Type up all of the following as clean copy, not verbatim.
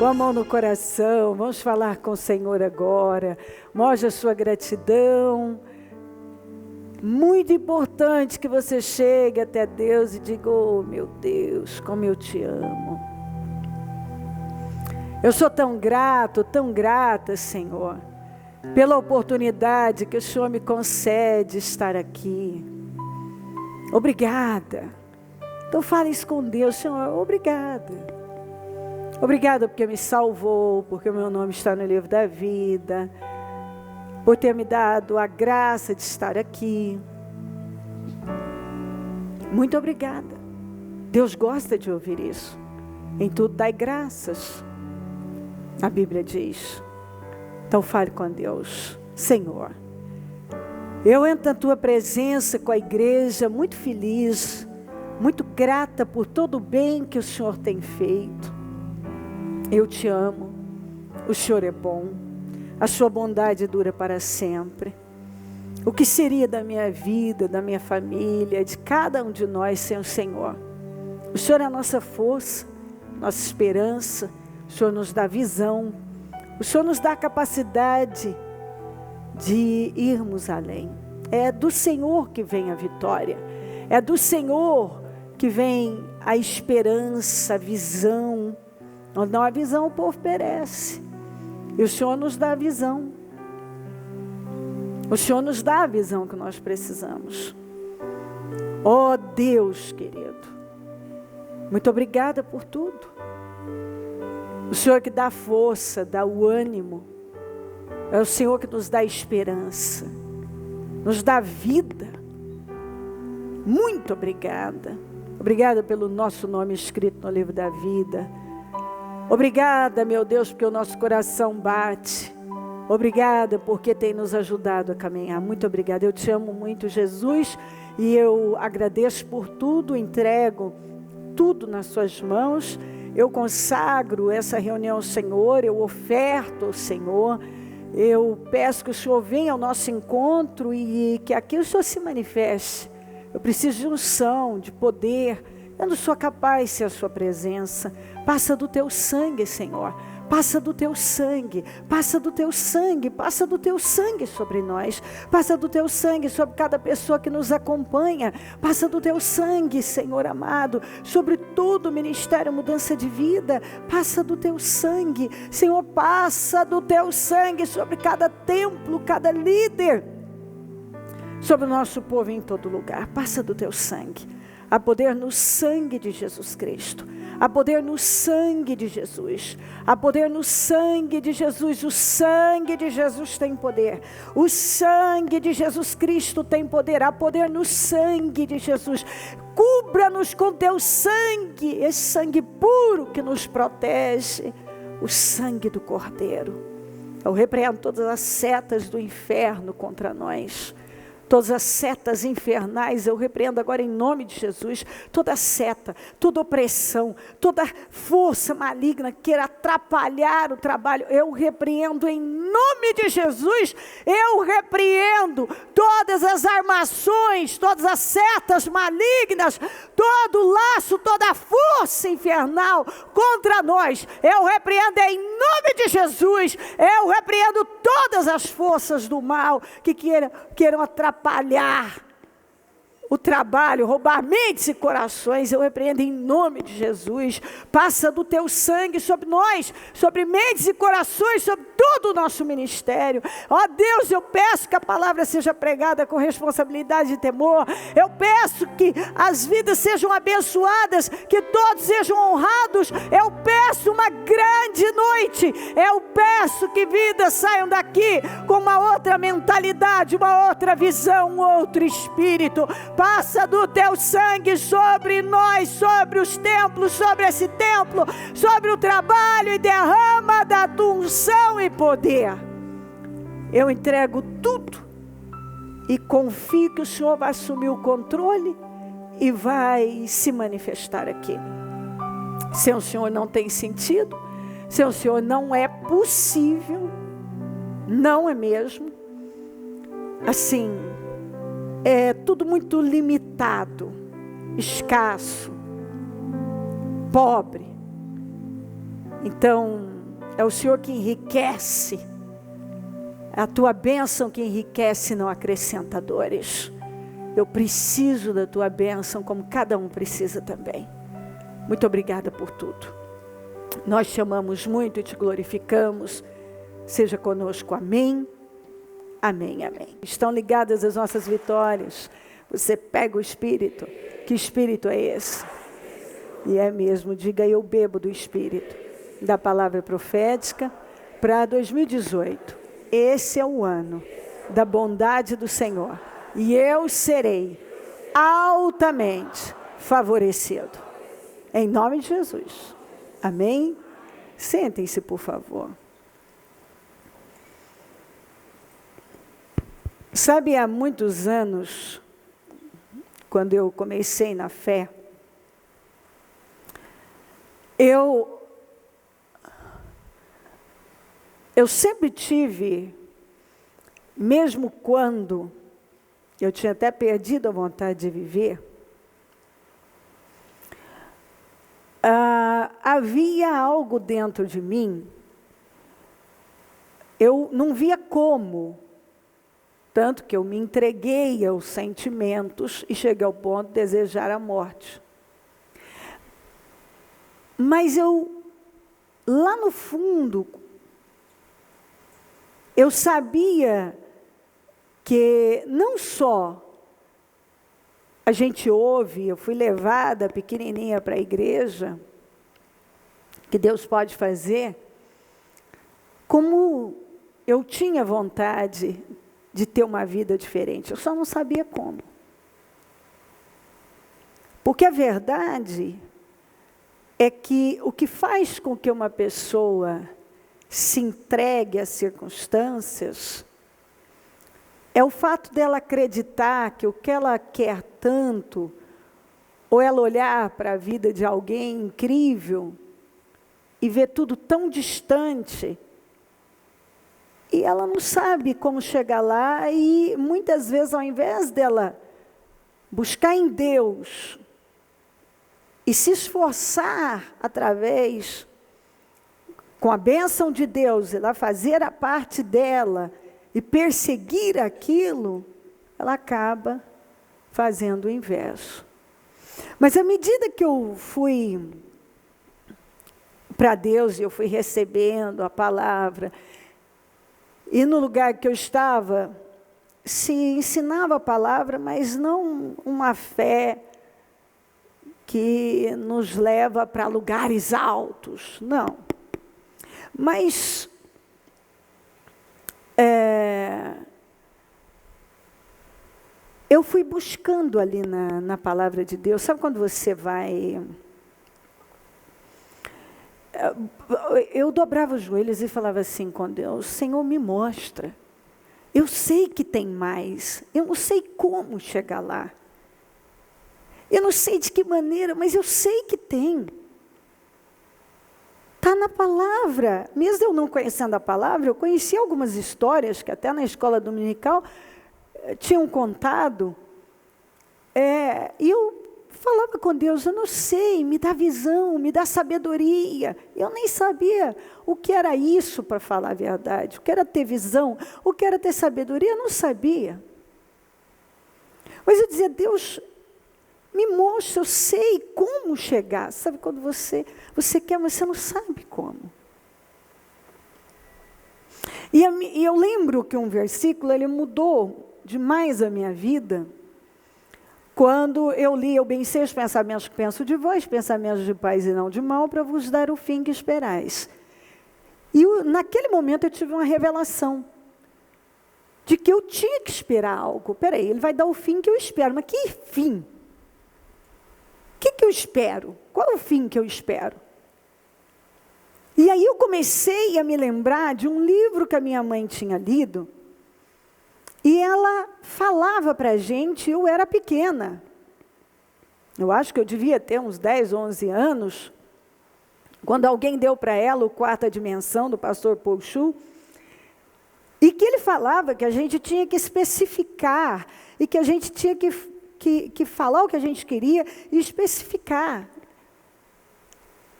Com a mão no coração, vamos falar com o Senhor agora. Mostre a sua gratidão. Muito importante que você chegue até Deus e diga: oh meu Deus, como eu te amo. Eu sou tão grato, tão grata, Senhor, pela oportunidade que o Senhor me concede estar aqui. Obrigada. Então fale isso com Deus: Senhor, obrigada. Obrigada porque me salvou, porque o meu nome está no livro da vida, por ter me dado a graça de estar aqui. Muito obrigada. Deus gosta de ouvir isso. Em tudo dai graças, a Bíblia diz. Então fale com Deus: Senhor, eu entro na tua presença com a igreja muito feliz, muito grata por todo o bem que o Senhor tem feito. Eu te amo, o Senhor é bom, a sua bondade dura para sempre. O que seria da minha vida, da minha família, de cada um de nós sem o Senhor? O Senhor é a nossa força, nossa esperança. O Senhor nos dá visão, o Senhor nos dá a capacidade de irmos além. É do Senhor que vem a vitória, é do Senhor que vem a esperança, a visão. Onde não há visão, o povo perece. E o Senhor nos dá a visão. O Senhor nos dá a visão que nós precisamos. Oh Deus querido, muito obrigada por tudo. O Senhor que dá força, dá o ânimo. É o Senhor que nos dá esperança, nos dá vida. Muito obrigada. Obrigada pelo nosso nome escrito no livro da vida. Obrigada, meu Deus, porque o nosso coração bate. Obrigada porque tem nos ajudado a caminhar. Muito obrigada. Eu te amo muito, Jesus, e eu agradeço por tudo, entrego tudo nas suas mãos. Eu consagro essa reunião ao Senhor, eu oferto ao Senhor. Eu peço que o Senhor venha ao nosso encontro e que aqui o Senhor se manifeste. Eu preciso de unção, de poder. Eu não sou capaz sem a sua presença. Passa do teu sangue, Senhor. Passa do teu sangue, passa do teu sangue, passa do teu sangue sobre nós. Passa do teu sangue sobre cada pessoa que nos acompanha. Passa do teu sangue, Senhor amado, sobre todo o ministério Mudança de Vida. Passa do teu sangue, Senhor, passa do teu sangue sobre cada templo, cada líder, sobre o nosso povo em todo lugar. Passa do teu sangue. Há poder no sangue de Jesus Cristo. Há poder no sangue de Jesus. Há poder no sangue de Jesus. O sangue de Jesus tem poder. O sangue de Jesus Cristo tem poder. Há poder no sangue de Jesus. Cubra-nos com teu sangue. Esse sangue puro que nos protege. O sangue do Cordeiro. Eu repreendo todas as setas do inferno contra nós. Todas as setas infernais, eu repreendo agora em nome de Jesus. Toda seta, toda opressão, toda força maligna que queira atrapalhar o trabalho, eu repreendo em nome de Jesus. Eu repreendo todas as armações, todas as setas malignas, todo laço, toda força infernal contra nós. Eu repreendo em nome de Jesus. Eu repreendo todas as forças do mal que queiram atrapalhar o trabalho, roubar mentes e corações. Eu repreendo em nome de Jesus. Passa do teu sangue sobre nós, sobre mentes e corações, sobre todo o nosso ministério. Ó Deus, eu peço que a palavra seja pregada com responsabilidade e temor. Eu peço que as vidas sejam abençoadas, que todos sejam honrados. Eu peço uma grande noite. Eu peço que vidas saiam daqui com uma outra mentalidade, uma outra visão, um outro espírito. Passa do teu sangue sobre nós, sobre os templos, sobre esse templo, sobre o trabalho, e derrama da tua unção e poder. Eu entrego tudo e confio que o Senhor vai assumir o controle e vai se manifestar aqui. Sem o Senhor não tem sentido, sem o Senhor não é possível, não é mesmo. Assim, é tudo muito limitado, escasso, pobre. Então, É o Senhor que enriquece. É a tua bênção que enriquece e não acrescenta dores. Eu preciso da tua bênção, como cada um precisa também. Muito obrigada por tudo. Nós te amamos muito e te glorificamos. Seja conosco. Amém. Amém, amém. Estão ligadas as nossas vitórias. Você pega o Espírito. Que Espírito é esse? E é mesmo, diga: eu bebo do Espírito. Da palavra profética para 2018. Esse é o ano da bondade do Senhor. E eu serei altamente favorecido. Em nome de Jesus. Amém? Sentem-se, por favor. Sabe, há muitos anos, quando eu comecei na fé, eu sempre tive, mesmo quando eu tinha até perdido a vontade de viver, havia algo dentro de mim, eu não via como, tanto que eu me entreguei aos sentimentos e cheguei ao ponto de desejar a morte. Mas lá no fundo, eu sabia que não só a gente ouve, eu fui levada pequenininha para a igreja, que Deus pode fazer, como eu tinha vontade de ter uma vida diferente, eu só não sabia como. Porque a verdade é que o que faz com que uma pessoa se entregue às circunstâncias é o fato dela acreditar que o que ela quer tanto, ou ela olhar para a vida de alguém incrível e ver tudo tão distante, e ela não sabe como chegar lá, e muitas vezes, ao invés dela buscar em Deus e se esforçar através, com a bênção de Deus, ela fazer a parte dela e perseguir aquilo, ela acaba fazendo o inverso. Mas à medida que eu fui para Deus, e eu fui recebendo a palavra, e no lugar que eu estava, se ensinava a palavra, mas não uma fé que nos leva para lugares altos, não. Mas eu fui buscando ali na palavra de Deus. Sabe quando você vai... Eu dobrava os joelhos e falava assim com Deus: Senhor, me mostra. Eu sei que tem mais. Eu não sei como chegar lá. Eu não sei de que maneira, mas eu sei que tem. Está na palavra. Mesmo eu não conhecendo a palavra, eu conheci algumas histórias que até na escola dominical tinham contado. E eu falava com Deus: eu não sei, me dá visão, me dá sabedoria. Eu nem sabia o que era isso, para falar a verdade. O que era ter visão, o que era ter sabedoria, eu não sabia. Mas eu dizia: Deus, me mostra, eu sei como chegar. Sabe quando você quer, mas você não sabe como. E eu lembro que um versículo, ele mudou demais a minha vida, quando eu li: eu bem sei os pensamentos que penso de vós, pensamentos de paz e não de mal, para vos dar o fim que esperais. E naquele momento eu tive uma revelação, de que eu tinha que esperar algo. Peraí, ele vai dar o fim que eu espero, mas que fim? O que eu espero? Qual é o fim que eu espero? E aí eu comecei a me lembrar de um livro que a minha mãe tinha lido, e ela falava para a gente, eu era pequena, eu acho que eu devia ter uns 10, 11 anos, quando alguém deu para ela o Quarta Dimensão, do pastor Paul Chu, e que ele falava que a gente tinha que especificar, e que a gente tinha que falar o que a gente queria e especificar.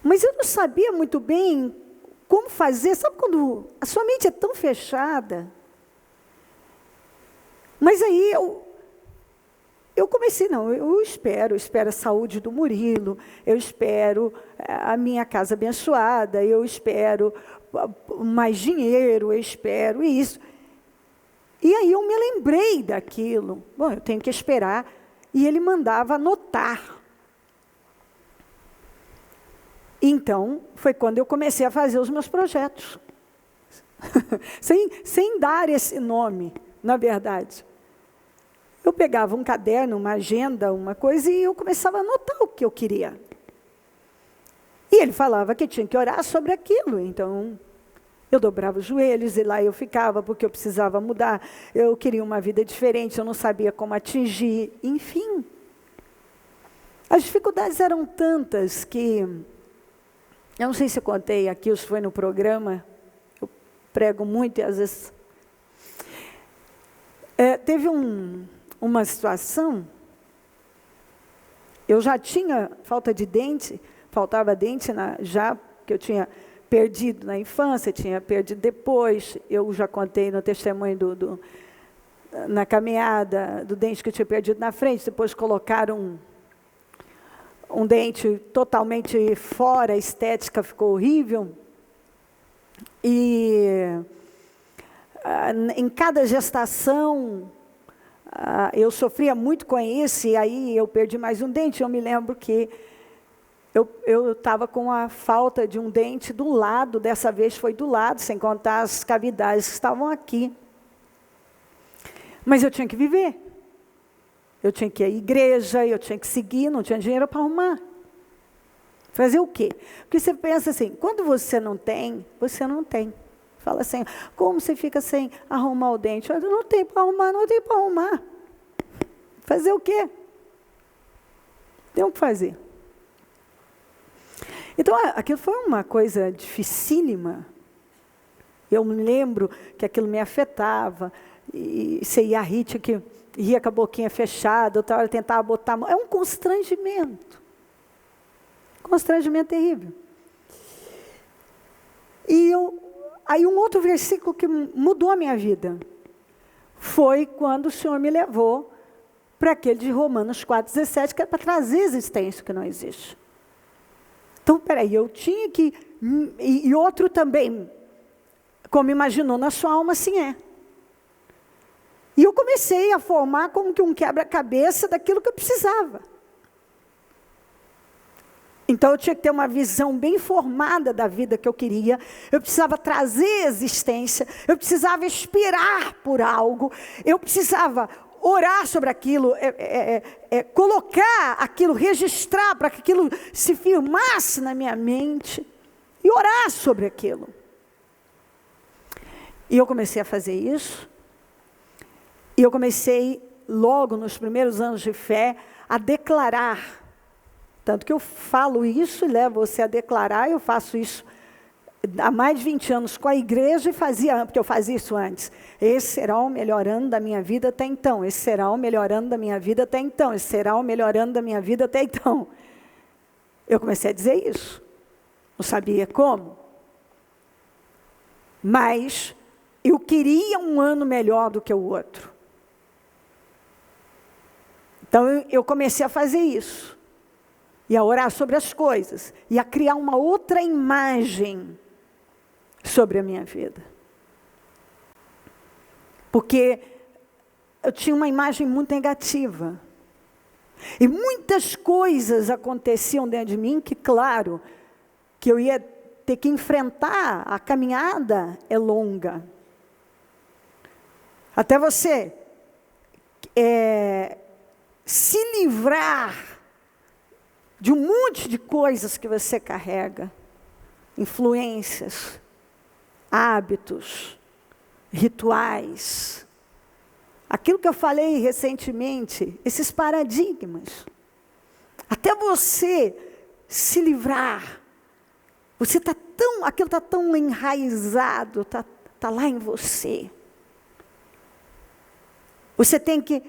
Mas eu não sabia muito bem como fazer. Sabe quando a sua mente é tão fechada? Mas aí eu comecei, não, eu espero a saúde do Murilo, eu espero a minha casa abençoada, eu espero mais dinheiro, eu espero isso. E aí eu me lembrei daquilo. Bom, eu tenho que esperar. E ele mandava anotar. Então, foi quando eu comecei a fazer os meus projetos. sem dar esse nome, na verdade. Eu pegava um caderno, uma agenda, uma coisa, e eu começava a anotar o que eu queria. E ele falava que tinha que orar sobre aquilo. Então, eu dobrava os joelhos e lá eu ficava, porque eu precisava mudar. Eu queria uma vida diferente, eu não sabia como atingir. Enfim, as dificuldades eram tantas que... Eu não sei se eu contei aqui, ou se foi no programa. Eu prego muito e às vezes... teve uma situação, eu já tinha falta de dente, faltava dente já, que eu tinha perdido na infância, tinha perdido depois, eu já contei no testemunho na caminhada, do dente que eu tinha perdido na frente, depois colocaram um dente totalmente fora, a estética ficou horrível, e em cada gestação, eu sofria muito com isso, e aí eu perdi mais um dente. Eu me lembro que eu estava com a falta de um dente do lado, dessa vez foi do lado, sem contar as cavidades que estavam aqui. Mas eu tinha que viver. Eu tinha que ir à igreja, eu tinha que seguir, não tinha dinheiro para arrumar. Fazer o quê? Porque você pensa assim, quando você não tem, você não tem. Fala assim, como você fica sem arrumar o dente? Eu não tenho para arrumar, não tenho para arrumar. Fazer o quê? Tem o que fazer. Então, aquilo foi uma coisa dificílima. Eu me lembro que aquilo me afetava. E você ia rir, tinha que rir com a boquinha fechada, outra hora tentava botar a mão. É um constrangimento. Constrangimento terrível. E aí um outro versículo que mudou a minha vida foi quando o Senhor me levou para aquele de Romanos 4,17, que é para trazer existência que não existe. Então, peraí, eu tinha que... E outro também, como imaginou na sua alma, assim é. E eu comecei a formar como que um quebra-cabeça daquilo que eu precisava. Então, eu tinha que ter uma visão bem formada da vida que eu queria. Eu precisava trazer existência. Eu precisava expirar por algo. Eu precisava orar sobre aquilo, colocar aquilo, registrar para que aquilo se firmasse na minha mente. E orar sobre aquilo. E eu comecei a fazer isso. E eu comecei, logo nos primeiros anos de fé, a declarar. Tanto que eu falo isso e levo você a declarar, eu faço isso há mais de 20 anos com a igreja e porque eu fazia isso antes. Esse será o melhor ano da minha vida até então, esse será o melhor ano da minha vida até então, esse será o melhor ano da minha vida até então. Eu comecei a dizer isso. Não sabia como. Mas eu queria um ano melhor do que o outro. Então eu comecei a fazer isso. E a orar sobre as coisas. E a criar uma outra imagem sobre a minha vida. Porque eu tinha uma imagem muito negativa. E muitas coisas aconteciam dentro de mim que, claro, que eu ia ter que enfrentar. A caminhada é longa. Até você se livrar de um monte de coisas que você carrega, influências, hábitos, rituais, aquilo que eu falei recentemente, esses paradigmas, até você se livrar, aquilo está tão enraizado, está lá em você. Você tem que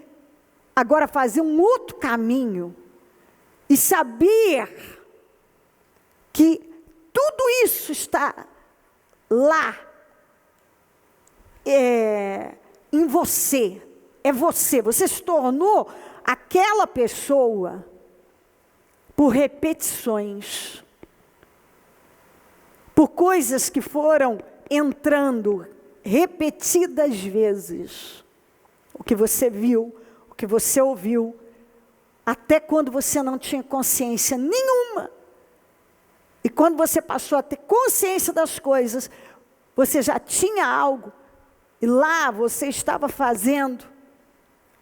agora fazer um outro caminho, e saber que tudo isso está lá, em você, você se tornou aquela pessoa por repetições, por coisas que foram entrando repetidas vezes, o que você viu, o que você ouviu, até quando você não tinha consciência nenhuma, e quando você passou a ter consciência das coisas, você já tinha algo, e lá você estava fazendo,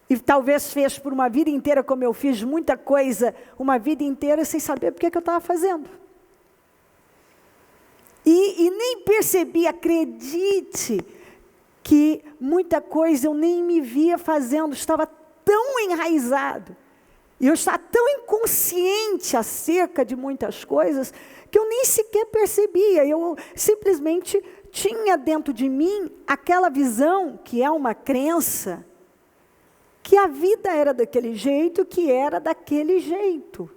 e talvez fez por uma vida inteira, como eu fiz muita coisa, uma vida inteira sem saber por que eu estava fazendo. E nem percebi, acredite, que muita coisa eu nem me via fazendo, estava tão enraizado, e eu estava tão inconsciente acerca de muitas coisas, que eu nem sequer percebia, eu simplesmente tinha dentro de mim aquela visão, que é uma crença, que a vida era daquele jeito, que era daquele jeito.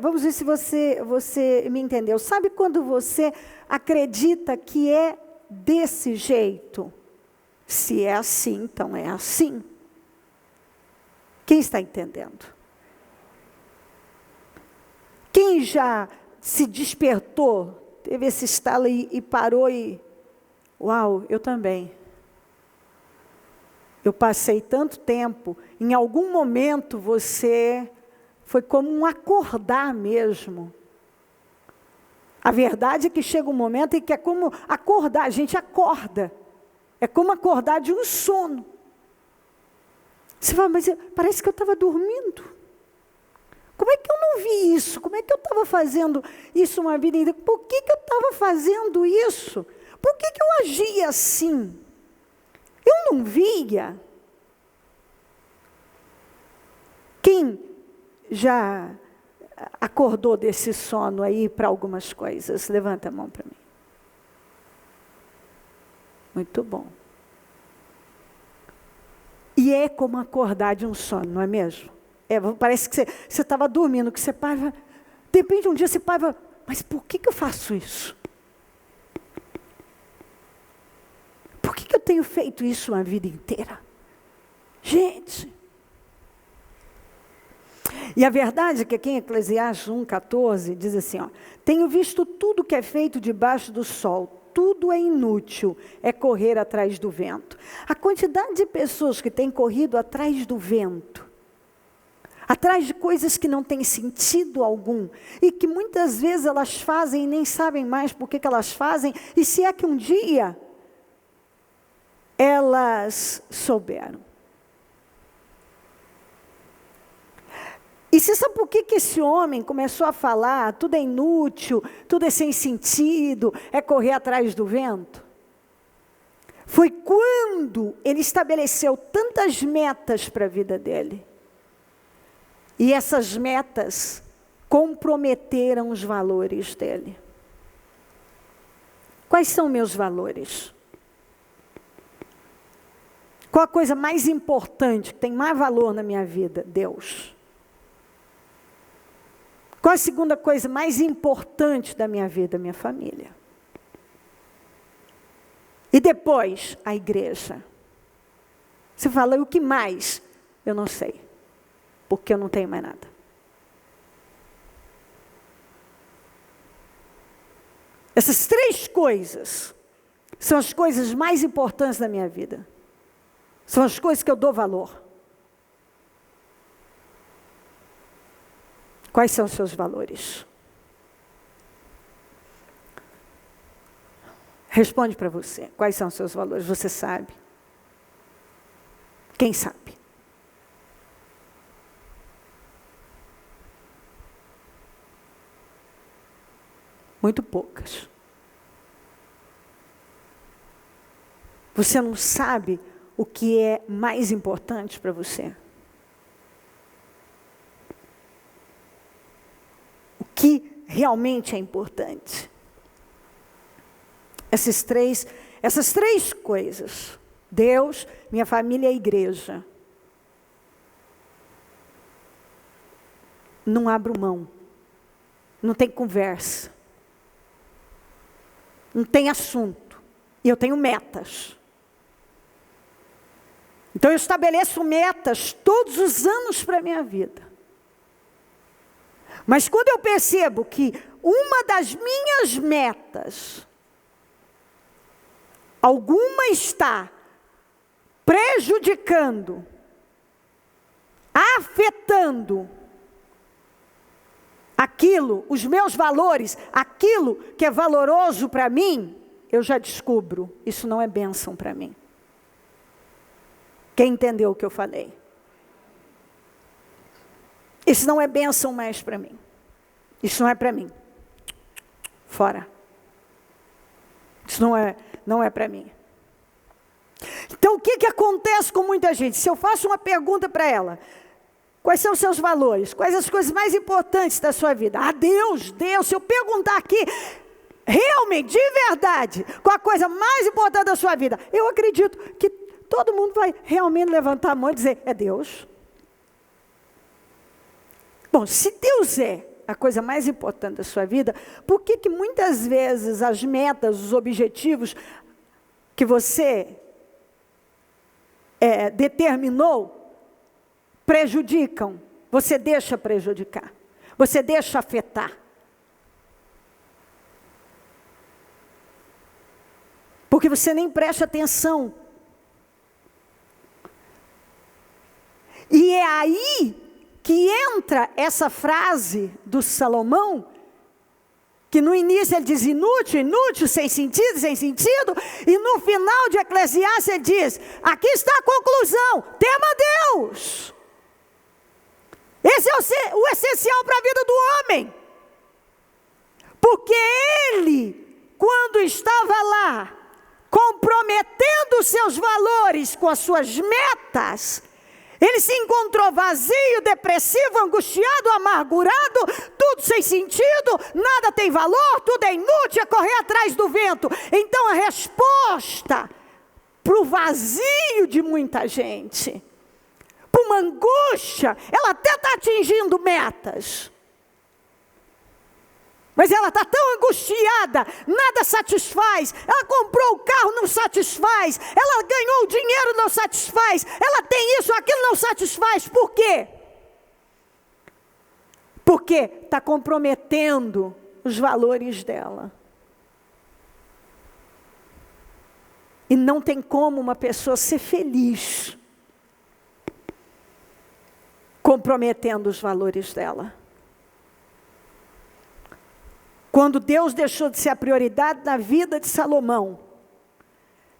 Vamos ver se você me entendeu. Sabe quando você acredita que é desse jeito? Se é assim, então é assim. Quem está entendendo? Quem já se despertou, teve esse estalo e parou e... Uau, eu também. Eu passei tanto tempo, em algum momento você... Foi como um acordar mesmo. A verdade é que chega um momento em que é como acordar, a gente acorda. É como acordar de um sono. Você fala, mas parece que eu estava dormindo. Como é que eu não vi isso? Como é que eu estava fazendo isso uma vida inteira? Por que eu estava fazendo isso? Por que eu agia assim? Eu não via. Quem já acordou desse sono aí para algumas coisas? Levanta a mão para mim. Muito bom. E é como acordar de um sono, não é mesmo? Parece que você estava dormindo, que você para, de repente um dia você para, mas por que eu faço isso? Por que eu tenho feito isso uma vida inteira? Gente... E a verdade é que aqui em Eclesiastes 1,14 diz assim, ó, tenho visto tudo que é feito debaixo do sol, tudo é inútil, é correr atrás do vento. A quantidade de pessoas que têm corrido atrás do vento, atrás de coisas que não têm sentido algum, e que muitas vezes elas fazem e nem sabem mais por que elas fazem, e se é que um dia elas souberam. E você sabe por que esse homem começou a falar, tudo é inútil, tudo é sem sentido, é correr atrás do vento? Foi quando ele estabeleceu tantas metas para a vida dele. E essas metas comprometeram os valores dele. Quais são meus valores? Qual a coisa mais importante, que tem mais valor na minha vida? Deus. Qual a segunda coisa mais importante da minha vida? Minha família. E depois, a igreja. Você fala, e o que mais? Eu não sei, porque eu não tenho mais nada. Essas três coisas são as coisas mais importantes da minha vida. São as coisas que eu dou valor. Quais são os seus valores? Responde para você. Quais são os seus valores? Você sabe? Quem sabe? Muito poucas. Você não sabe o que é mais importante para você? Que realmente é importante. Essas três coisas, Deus, minha família e a igreja, não abro mão, não tem conversa. não tem assunto. E eu tenho metas. Então eu estabeleço metas todos os anos para a minha vida. Mas quando eu percebo que uma das minhas metas, alguma está prejudicando, afetando aquilo, os meus valores, aquilo que é valoroso para mim, eu já descubro, isso não é bênção para mim. Quem entendeu o que eu falei? Isso não é bênção mais para mim. Isso não é para mim. Fora. Isso não é para mim. Então o que acontece com muita gente? Se eu faço uma pergunta para ela, quais são os seus valores? Quais as coisas mais importantes da sua vida? Ah, Deus, se eu perguntar aqui, realmente, de verdade, qual a coisa mais importante da sua vida? Eu acredito que todo mundo vai realmente levantar a mão e dizer, é Deus. Bom, se Deus é a coisa mais importante da sua vida, por que muitas vezes as metas, os objetivos que você determinou, prejudicam? Você deixa prejudicar, você deixa afetar. Porque você nem presta atenção. E é aí que entra essa frase do Salomão, que no início ele diz inútil, inútil, sem sentido, e no final de Eclesiastes ele diz, aqui está a conclusão, tema Deus. Esse é o essencial para a vida do homem. Porque ele, quando estava lá, comprometendo os seus valores com as suas metas, ele se encontrou vazio, depressivo, angustiado, amargurado, tudo sem sentido, nada tem valor, tudo é inútil, é correr atrás do vento. Então a resposta para o vazio de muita gente, para uma angústia, ela até está atingindo metas, mas ela está tão angustiada, nada satisfaz. Ela comprou o carro, não satisfaz. Ela ganhou o dinheiro, não satisfaz. Ela tem isso, aquilo, não satisfaz. Por quê? Porque está comprometendo os valores dela. E não tem como uma pessoa ser feliz comprometendo os valores dela. Quando Deus deixou de ser a prioridade na vida de Salomão,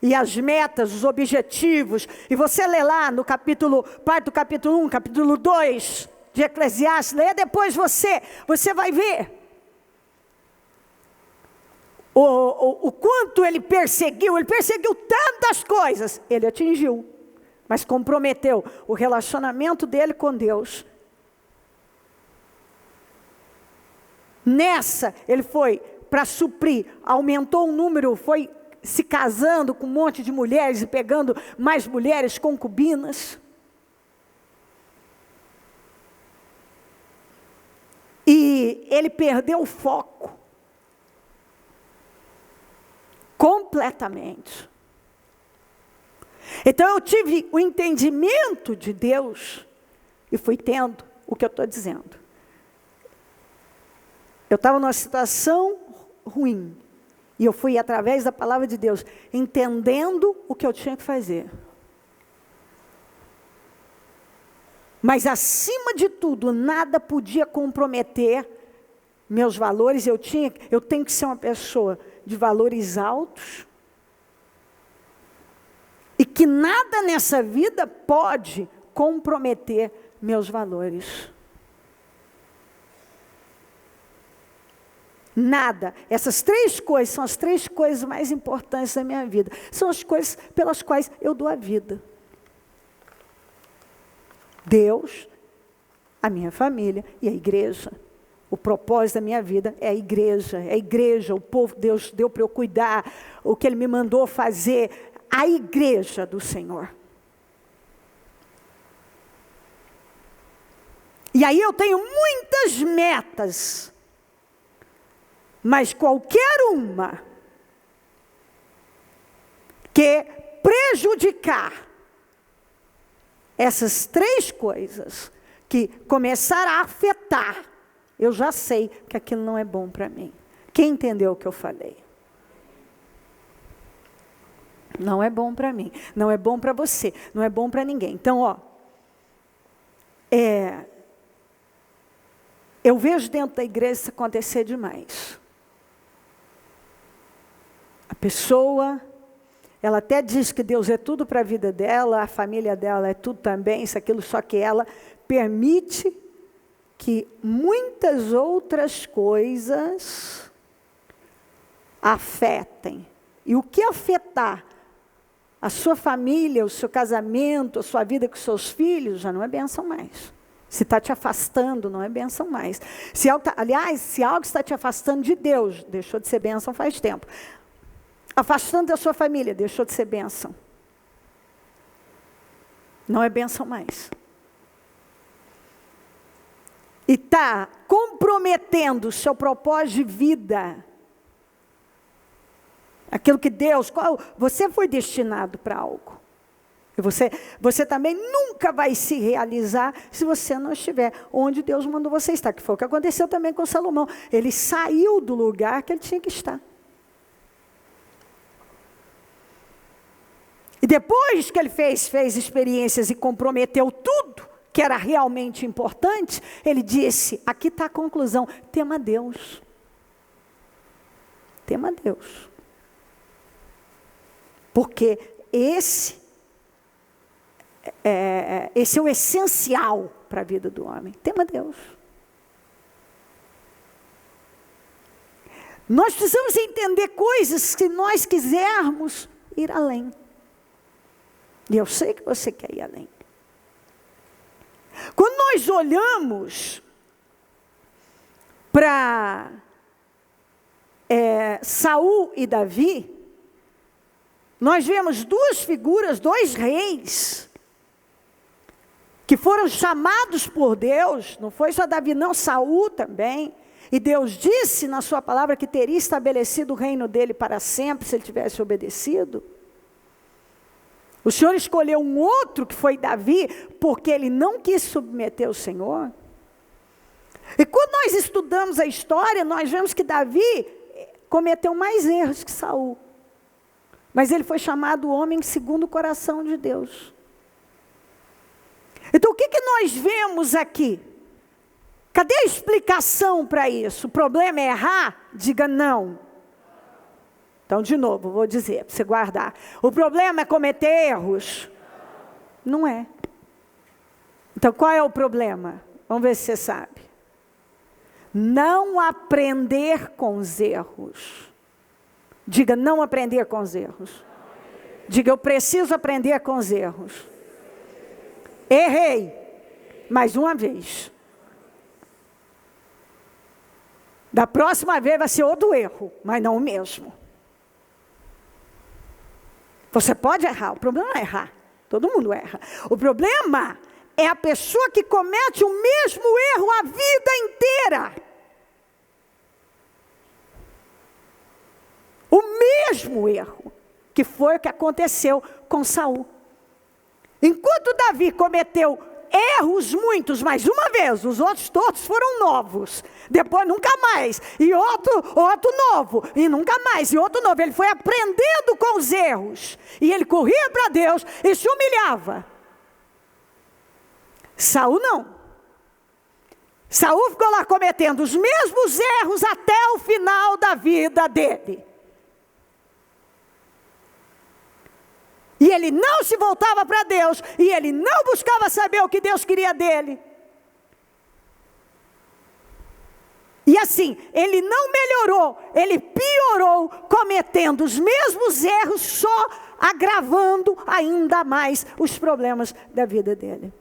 e as metas, os objetivos, e você lê lá no parte do capítulo 1, capítulo 2 de Eclesiastes, lê depois você vai ver o quanto ele perseguiu tantas coisas, ele atingiu, mas comprometeu o relacionamento dele com Deus. Nessa, ele foi para suprir, aumentou o número, foi se casando com um monte de mulheres e pegando mais mulheres, concubinas. E ele perdeu o foco. Completamente. Então eu tive o entendimento de Deus e fui tendo o que eu estou dizendo. Eu estava numa situação ruim. E eu fui, através da palavra de Deus, entendendo o que eu tinha que fazer. Mas, acima de tudo, nada podia comprometer meus valores. Eu tenho que ser uma pessoa de valores altos. E que nada nessa vida pode comprometer meus valores. Nada. Essas três coisas são as três coisas mais importantes da minha vida. São as coisas pelas quais eu dou a vida. Deus, a minha família e a igreja. O propósito da minha vida é a igreja. É a igreja, o povo que Deus deu para eu cuidar, o que Ele me mandou fazer. A igreja do Senhor. E aí eu tenho muitas metas. Mas qualquer uma que prejudicar essas 3 coisas, que começaram a afetar, eu já sei que aquilo não é bom para mim. Quem entendeu o que eu falei? Não é bom para mim, não é bom para você, não é bom para ninguém. Então, eu vejo dentro da igreja isso acontecer demais. A pessoa, ela até diz que Deus é tudo para a vida dela, a família dela é tudo também, isso, aquilo, só que ela permite que muitas outras coisas afetem. E o que afetar a sua família, o seu casamento, a sua vida com os seus filhos, já não é bênção mais. Se está te afastando, não é bênção mais. Se algo está te afastando de Deus, deixou de ser bênção faz tempo. Afastando da sua família, deixou de ser bênção. Não é bênção mais. E está comprometendo o seu propósito de vida. Aquilo que Deus, você foi destinado para algo. E você também nunca vai se realizar se você não estiver onde Deus mandou você estar. Que foi o que aconteceu também com Salomão. Ele saiu do lugar que ele tinha que estar. E depois que ele fez experiências e comprometeu tudo que era realmente importante, ele disse, aqui está a conclusão, tema Deus. Tema Deus. Porque esse é o essencial para a vida do homem. Tema Deus. Nós precisamos entender coisas que nós quisermos ir além. E eu sei que você quer ir além. Quando nós olhamos para Saul e Davi, nós vemos 2 figuras, 2 reis, que foram chamados por Deus, não foi só Davi não, Saul também, e Deus disse na sua palavra que teria estabelecido o reino dele para sempre, se ele tivesse obedecido. O Senhor escolheu um outro, que foi Davi, porque ele não quis submeter o Senhor. E quando nós estudamos a história, nós vemos que Davi cometeu mais erros que Saul. Mas ele foi chamado homem segundo o coração de Deus. Então o que nós vemos aqui? Cadê a explicação para isso? O problema é errar? Diga não. Então de novo, vou dizer, para você guardar. O problema é cometer erros? Não é. Então qual é o problema? Vamos ver se você sabe. Não aprender com os erros. Diga, não aprender com os erros. Diga, eu preciso aprender com os erros. Errei. Mais uma vez. Da próxima vez vai ser outro erro, mas não o mesmo. Você pode errar, o problema não é errar. Todo mundo erra. O problema é a pessoa que comete o mesmo erro a vida inteira. O mesmo erro, que foi o que aconteceu com Saul. Enquanto Davi cometeu erros muitos, mais uma vez, os outros todos foram novos. Depois nunca mais. E outro novo. E nunca mais. E outro novo. Ele foi aprendendo com os erros. E ele corria para Deus e se humilhava. Saul não. Saul ficou lá cometendo os mesmos erros até o final da vida dele. E ele não se voltava para Deus. E ele não buscava saber o que Deus queria dele. E assim, ele não melhorou. Ele piorou, cometendo os mesmos erros, só agravando ainda mais os problemas da vida dele.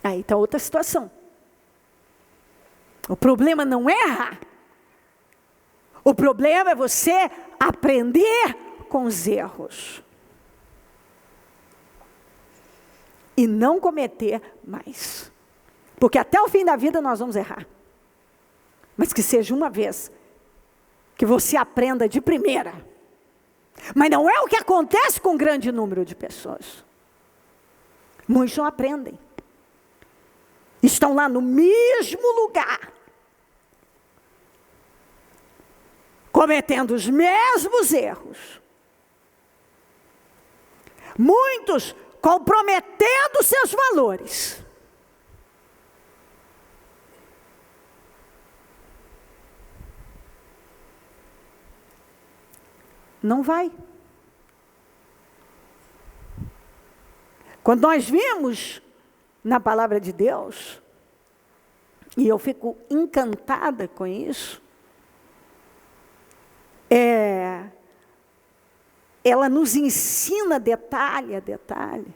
Aí está outra situação. O problema não é errar. O problema é você aprender com os erros. E não cometer mais. Porque até o fim da vida nós vamos errar. Mas que seja uma vez que você aprenda de primeira. Mas não é o que acontece com um grande número de pessoas. Muitos não aprendem. Estão lá no mesmo lugar, cometendo os mesmos erros. Muitos comprometendo seus valores. Não vai. Quando nós vimos na palavra de Deus, e eu fico encantada com isso, ela nos ensina detalhe a detalhe.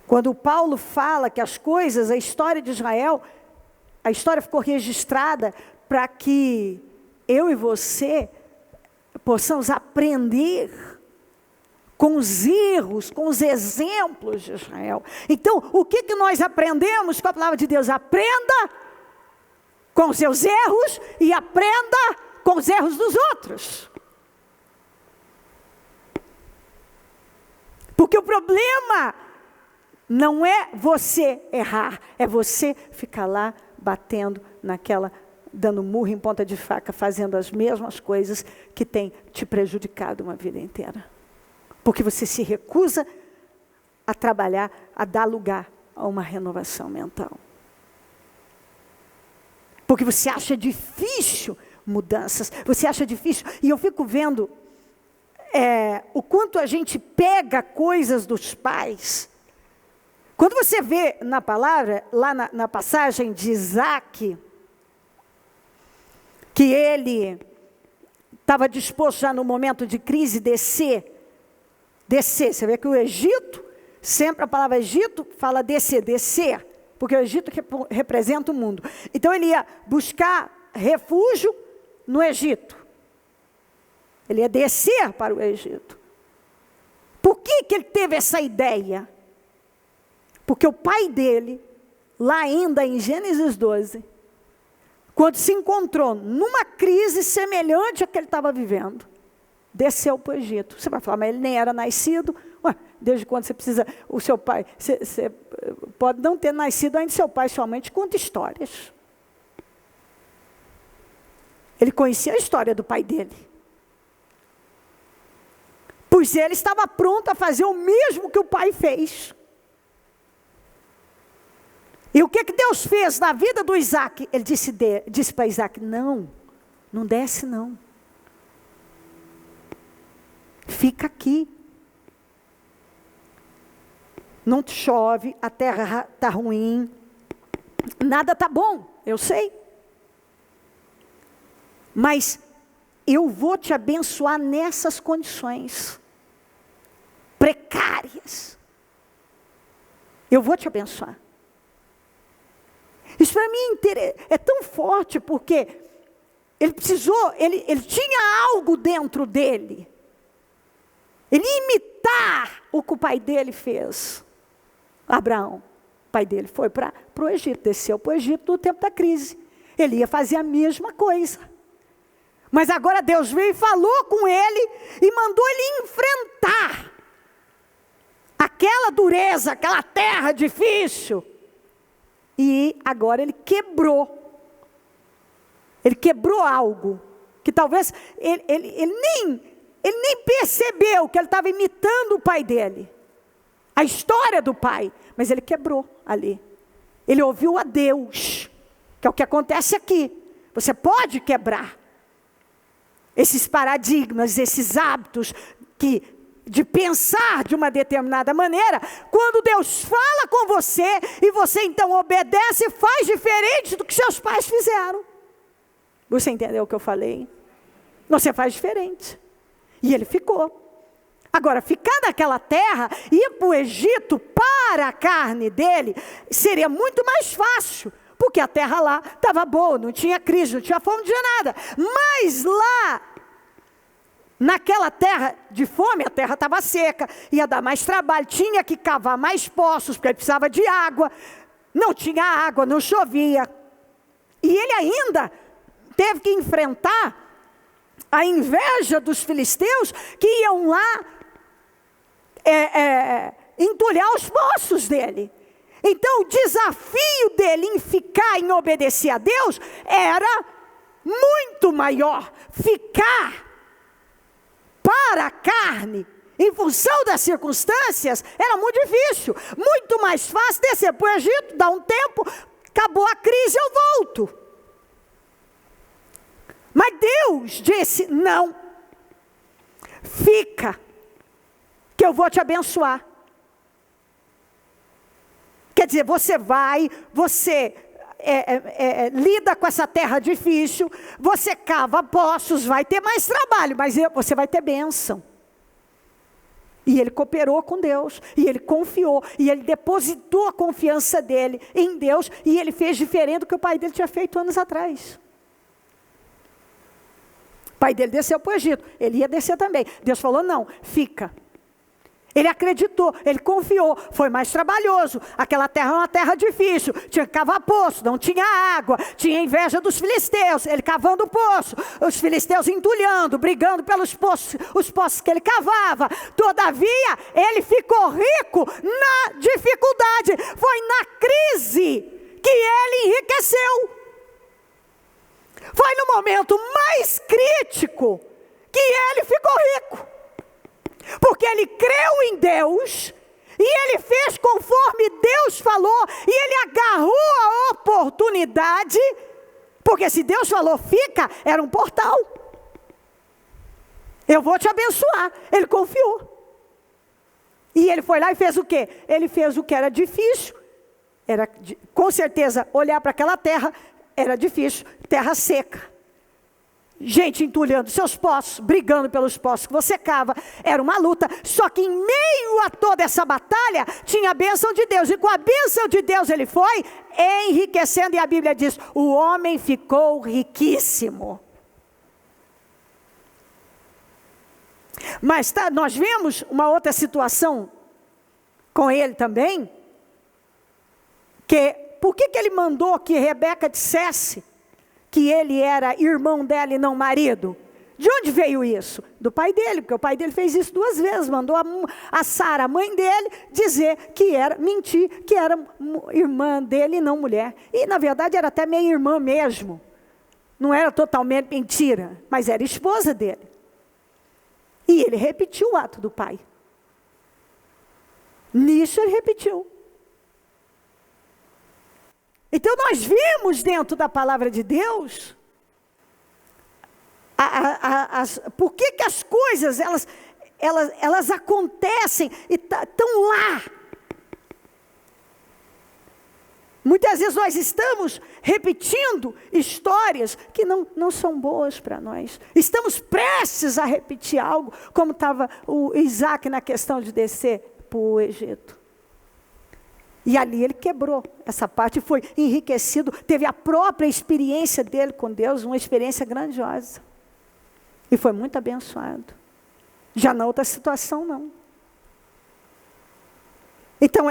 Quando Paulo fala que as coisas, a história de Israel, a história ficou registrada para que eu e você possamos aprender com os erros, com os exemplos de Israel. Então, o que nós aprendemos com a palavra de Deus? Aprenda com os seus erros e aprenda com os erros dos outros. Porque o problema não é você errar, é você ficar lá batendo naquela, dando murro em ponta de faca, fazendo as mesmas coisas que tem te prejudicado uma vida inteira. Porque você se recusa a trabalhar, a dar lugar a uma renovação mental. Porque você acha difícil mudanças, você acha difícil, e eu fico vendo o quanto a gente pega coisas dos pais. Quando você vê na palavra, lá na passagem de Isaac, que ele estava disposto já no momento de crise descer, você vê que o Egito, sempre a palavra Egito fala descer, porque o Egito representa o mundo. Então ele ia buscar refúgio no Egito. Ele ia descer para o Egito. Por que ele teve essa ideia? Porque o pai dele, lá ainda em Gênesis 12, quando se encontrou numa crise semelhante à que ele estava vivendo, desceu para o Egito. Você vai falar, mas ele nem era nascido. Ué, desde quando você precisa, o seu pai, você pode não ter nascido ainda, seu pai somente conta histórias. Ele conhecia a história do pai dele. Pois ele estava pronto a fazer o mesmo que o pai fez. E o que Deus fez na vida do Isaac? Ele disse para Isaac, não desce não. Fica aqui. Não te chove, a terra está ruim, nada está bom, eu sei. Mas eu vou te abençoar nessas condições precárias. Eu vou te abençoar. Isso para mim é tão forte, porque ele precisou, ele tinha algo dentro dele. Ele ia imitar o que o pai dele fez. Abraão, o pai dele foi para o Egito, desceu para o Egito no tempo da crise. Ele ia fazer a mesma coisa. Mas agora Deus veio e falou com ele e mandou ele enfrentar aquela dureza, aquela terra difícil. E agora ele quebrou. Ele quebrou algo que talvez ele nem percebeu que ele estava imitando o pai dele. A história do pai. Mas ele quebrou ali. Ele ouviu a Deus. Que é o que acontece aqui. Você pode quebrar esses paradigmas, esses hábitos de pensar de uma determinada maneira, quando Deus fala com você, e você então obedece e faz diferente do que seus pais fizeram. Você entendeu o que eu falei? Você faz diferente. E ele ficou. Agora, ficar naquela terra, ir para o Egito para a carne dele, seria muito mais fácil. Porque a terra lá estava boa, não tinha crise, não tinha fome, não tinha nada. Mas lá, naquela terra de fome, a terra estava seca, ia dar mais trabalho, tinha que cavar mais poços, porque ele precisava de água. Não tinha água, não chovia. E ele ainda teve que enfrentar a inveja dos filisteus que iam lá entulhar os poços dele. Então o desafio dele em ficar, em obedecer a Deus, era muito maior. Ficar para a carne, em função das circunstâncias, era muito difícil. Muito mais fácil descer para o Egito, dar um tempo, acabou a crise, eu volto. Mas Deus disse, não, fica, que eu vou te abençoar. Quer dizer, você vai, você lida com essa terra difícil, você cava poços, vai ter mais trabalho, mas você vai ter bênção. E ele cooperou com Deus, e ele confiou, e ele depositou a confiança dele em Deus, e ele fez diferente do que o pai dele tinha feito anos atrás. O pai dele desceu para o Egito, ele ia descer também. Deus falou, não, fica. Ele acreditou, ele confiou, foi mais trabalhoso. Aquela terra é uma terra difícil, tinha que cavar poço, não tinha água, tinha inveja dos filisteus, ele cavando poço, os filisteus entulhando, brigando pelos poços, os poços que ele cavava. Todavia, ele ficou rico na dificuldade, foi na crise que ele enriqueceu. Foi no momento mais crítico que ele ficou rico. Porque ele creu em Deus, e ele fez conforme Deus falou, e ele agarrou a oportunidade, porque se Deus falou, fica, era um portal. Eu vou te abençoar. Ele confiou. E ele foi lá e fez o quê? Ele fez o que era difícil. Era, com certeza, olhar para aquela terra, era difícil, terra seca. Gente entulhando seus poços, brigando pelos poços que você cava, era uma luta. Só que em meio a toda essa batalha, tinha a bênção de Deus. E com a bênção de Deus ele foi enriquecendo. E a Bíblia diz, o homem ficou riquíssimo. Mas nós vimos uma outra situação com ele também. Por que ele mandou que Rebeca dissesse que ele era irmão dela e não marido? De onde veio isso? Do pai dele, porque o pai dele fez isso 2 vezes, mandou a Sara, a mãe dele, dizer que era, mentir, que era irmã dele e não mulher. E na verdade era até meio irmã mesmo, não era totalmente mentira, mas era esposa dele. E ele repetiu o ato do pai. Nisso ele repetiu. Então nós vimos dentro da palavra de Deus, por que as coisas, elas acontecem e estão lá. Muitas vezes nós estamos repetindo histórias que não são boas para nós. Estamos prestes a repetir algo, como estava o Isaac na questão de descer para o Egito. E ali ele quebrou essa parte, foi enriquecido, teve a própria experiência dele com Deus, uma experiência grandiosa. E foi muito abençoado. Já na outra situação, não. Então,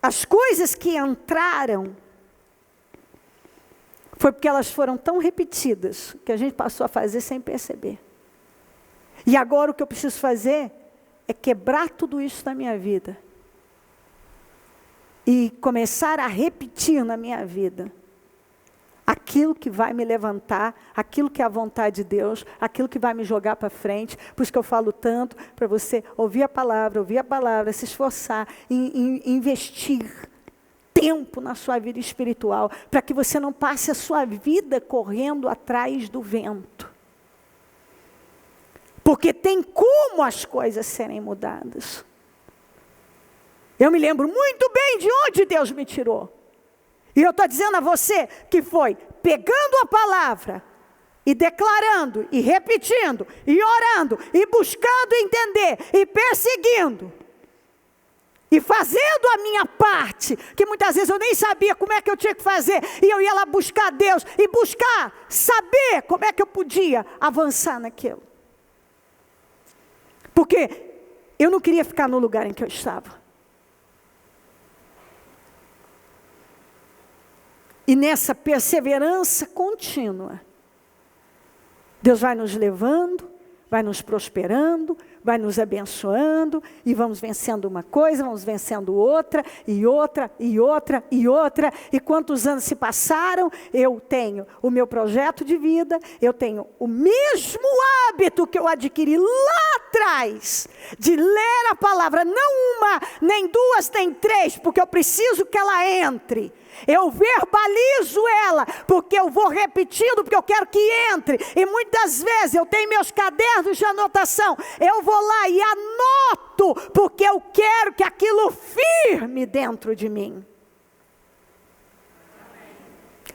as coisas que entraram, foi porque elas foram tão repetidas, que a gente passou a fazer sem perceber. E agora o que eu preciso fazer, é quebrar tudo isso na minha vida. E começar a repetir na minha vida aquilo que vai me levantar, aquilo que é a vontade de Deus, aquilo que vai me jogar para frente. Por isso que eu falo tanto para você ouvir a palavra, se esforçar, investir tempo na sua vida espiritual, para que você não passe a sua vida correndo atrás do vento. Porque tem como as coisas serem mudadas. Eu me lembro muito bem de onde Deus me tirou. E eu estou dizendo a você que foi pegando a palavra, e declarando, e repetindo, e orando, e buscando entender, e perseguindo, e fazendo a minha parte, que muitas vezes eu nem sabia como é que eu tinha que fazer, e eu ia lá buscar Deus, e buscar, saber como é que eu podia avançar naquilo. Porque eu não queria ficar no lugar em que eu estava. E nessa perseverança contínua, Deus vai nos levando, vai nos prosperando, vai nos abençoando, e vamos vencendo uma coisa, vamos vencendo outra, e outra, e outra, e outra. E quantos anos se passaram, eu tenho o meu projeto de vida, eu tenho o mesmo hábito que eu adquiri lá atrás, de ler a palavra, não uma, nem duas, nem três, porque eu preciso que ela entre. Eu verbalizo ela, porque eu vou repetindo, porque eu quero que entre. E muitas vezes eu tenho meus cadernos de anotação, eu vou lá e anoto, porque eu quero que aquilo firme dentro de mim.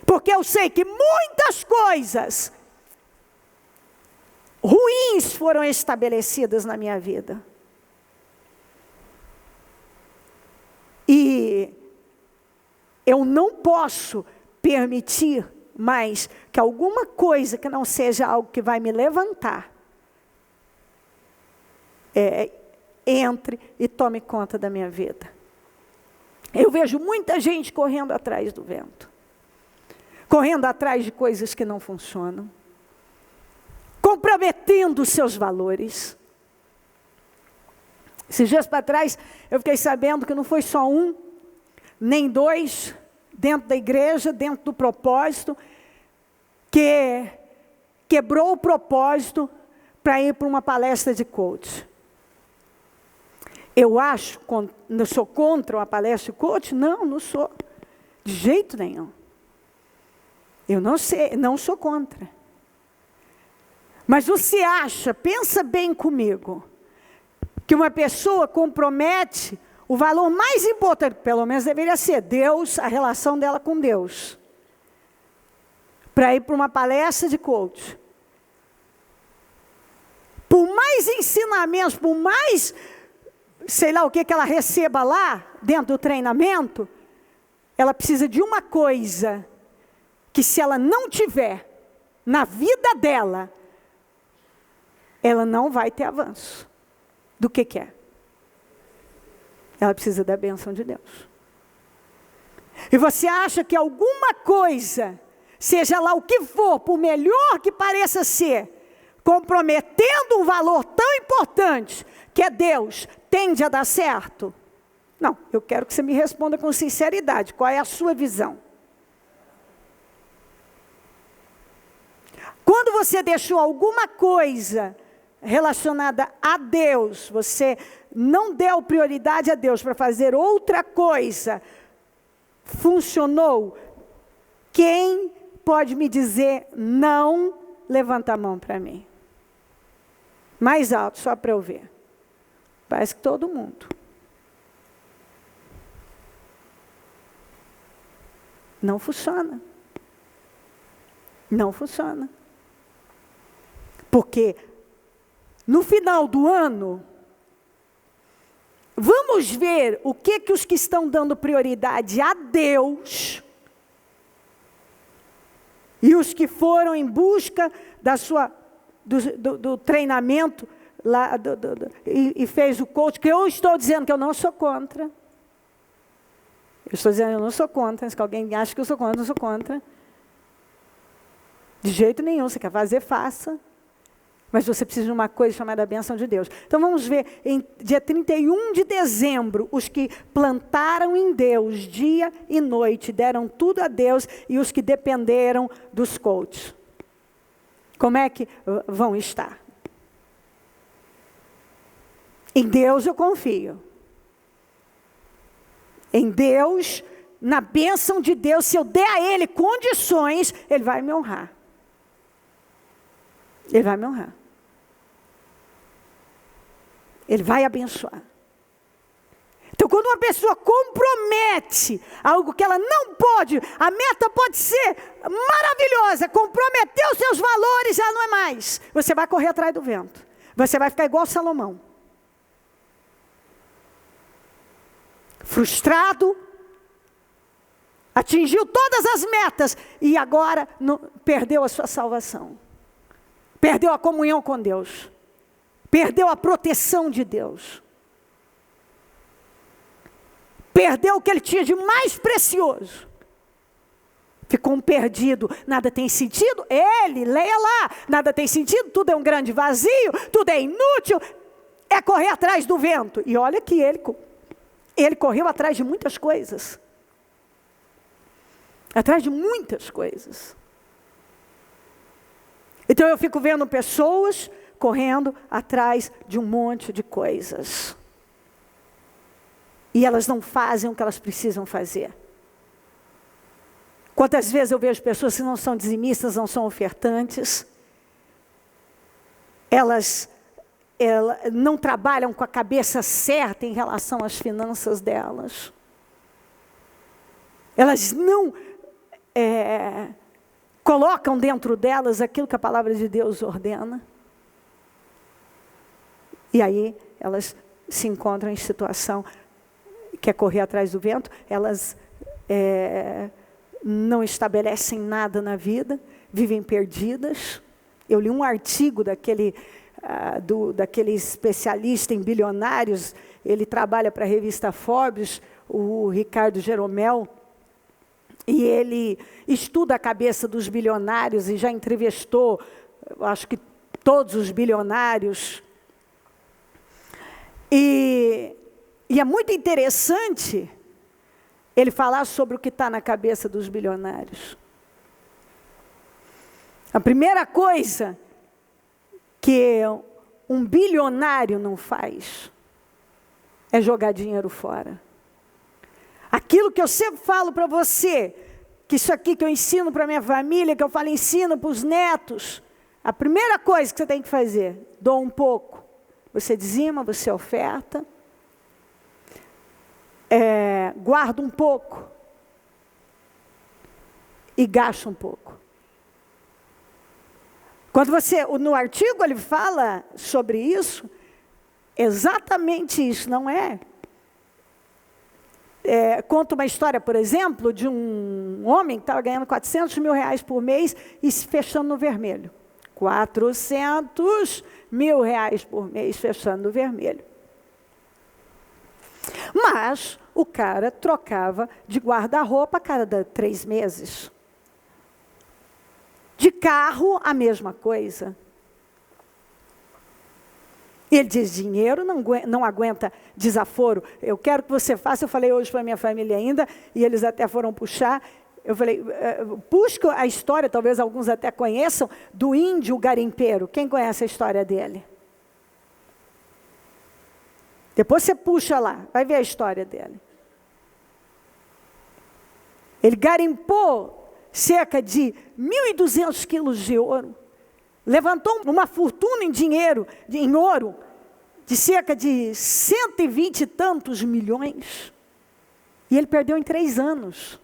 Porque eu sei que muitas coisas ruins foram estabelecidas na minha vida. E eu não posso permitir mais que alguma coisa que não seja algo que vai me levantar, entre e tome conta da minha vida. Eu vejo muita gente correndo atrás do vento, correndo atrás de coisas que não funcionam, comprometendo os seus valores. Esses dias para trás, eu fiquei sabendo que não foi só um, nem dois, dentro da igreja, dentro do propósito, que quebrou o propósito para ir para uma palestra de coach. Eu sou contra uma palestra de coach? Não, não sou, de jeito nenhum. Eu não sou contra. Mas você acha, pensa bem comigo, que uma pessoa compromete o valor mais importante, pelo menos deveria ser Deus, a relação dela com Deus, para ir para uma palestra de coach. Por mais ensinamentos, por mais, sei lá o que ela receba lá, dentro do treinamento, ela precisa de uma coisa, que se ela não tiver na vida dela, ela não vai ter avanço. Do que é? Ela precisa da bênção de Deus. E você acha que alguma coisa, seja lá o que for, por melhor que pareça ser, comprometendo um valor tão importante, que é Deus, tende a dar certo? Não, eu quero que você me responda com sinceridade. Qual é a sua visão? Quando você deixou alguma coisa relacionada a Deus, você não deu prioridade a Deus para fazer outra coisa, funcionou? Quem pode me dizer não? Levanta a mão para mim. Mais alto, só para eu ver. Parece que todo mundo. Não funciona. Não funciona. Porque no final do ano, vamos ver o que os que estão dando prioridade a Deus e os que foram em busca do treinamento lá, e fez o coach, que eu estou dizendo que eu não sou contra. Eu estou dizendo que eu não sou contra. Se alguém acha que eu sou contra, eu não sou contra. De jeito nenhum, você quer fazer, faça. Mas você precisa de uma coisa chamada bênção de Deus. Então vamos ver, em dia 31 de dezembro, os que plantaram em Deus dia e noite, deram tudo a Deus, e os que dependeram dos coaches. Como é que vão estar? Em Deus eu confio. Em Deus, na bênção de Deus, se eu der a Ele condições, Ele vai me honrar. Ele vai me honrar. Ele vai abençoar. Então, quando uma pessoa compromete algo que ela não pode, a meta pode ser maravilhosa, comprometer os seus valores, já não é mais. Você vai correr atrás do vento. Você vai ficar igual Salomão. Frustrado, atingiu todas as metas e agora perdeu a sua salvação. Perdeu a comunhão com Deus. Perdeu a proteção de Deus. Perdeu o que ele tinha de mais precioso. ficou um perdido, nada tem sentido. Ele, leia lá, nada tem sentido, tudo é um grande vazio, tudo é inútil, é correr atrás do vento. E olha que ele correu atrás de muitas coisas. Atrás de muitas coisas. Então eu fico vendo pessoas correndo atrás de um monte de coisas. E elas não fazem o que elas precisam fazer. Quantas vezes eu vejo pessoas que não são dizimistas, não são ofertantes, elas não trabalham com a cabeça certa em relação às finanças delas. Elas não colocam dentro delas aquilo que a palavra de Deus ordena. E aí elas se encontram em situação que é correr atrás do vento, elas não estabelecem nada na vida, vivem perdidas. Eu li um artigo daquele especialista em bilionários, ele trabalha para a revista Forbes, o Ricardo Jeromel, e ele estuda a cabeça dos bilionários e já entrevistou, acho que todos os bilionários. E é muito interessante ele falar sobre o que está na cabeça dos bilionários. A primeira coisa que um bilionário não faz é jogar dinheiro fora. Aquilo que eu sempre falo para você, que isso aqui que eu ensino para minha família, que eu ensino para os netos, a primeira coisa que você tem que fazer, doa um pouco. Você dizima, você oferta, guarda um pouco e gasta um pouco. Quando no artigo ele fala sobre isso, exatamente isso, não é? Conta uma história, por exemplo, de um homem que estava ganhando 400 mil reais por mês e se fechando no vermelho. 400 mil reais por mês fechando no vermelho. Mas o cara trocava de guarda-roupa a cada 3 meses. De carro, a mesma coisa. Ele diz, dinheiro não aguenta desaforo. Eu quero que você faça, eu falei hoje para a minha família ainda, e eles até foram puxar. Eu falei, busca a história, talvez alguns até conheçam, do índio garimpeiro. Quem conhece a história dele? Depois você puxa lá, vai ver a história dele. Ele garimpou cerca de 1.200 quilos de ouro. Levantou uma fortuna em dinheiro, em ouro, de cerca de 120 e tantos milhões. E ele perdeu em 3 anos.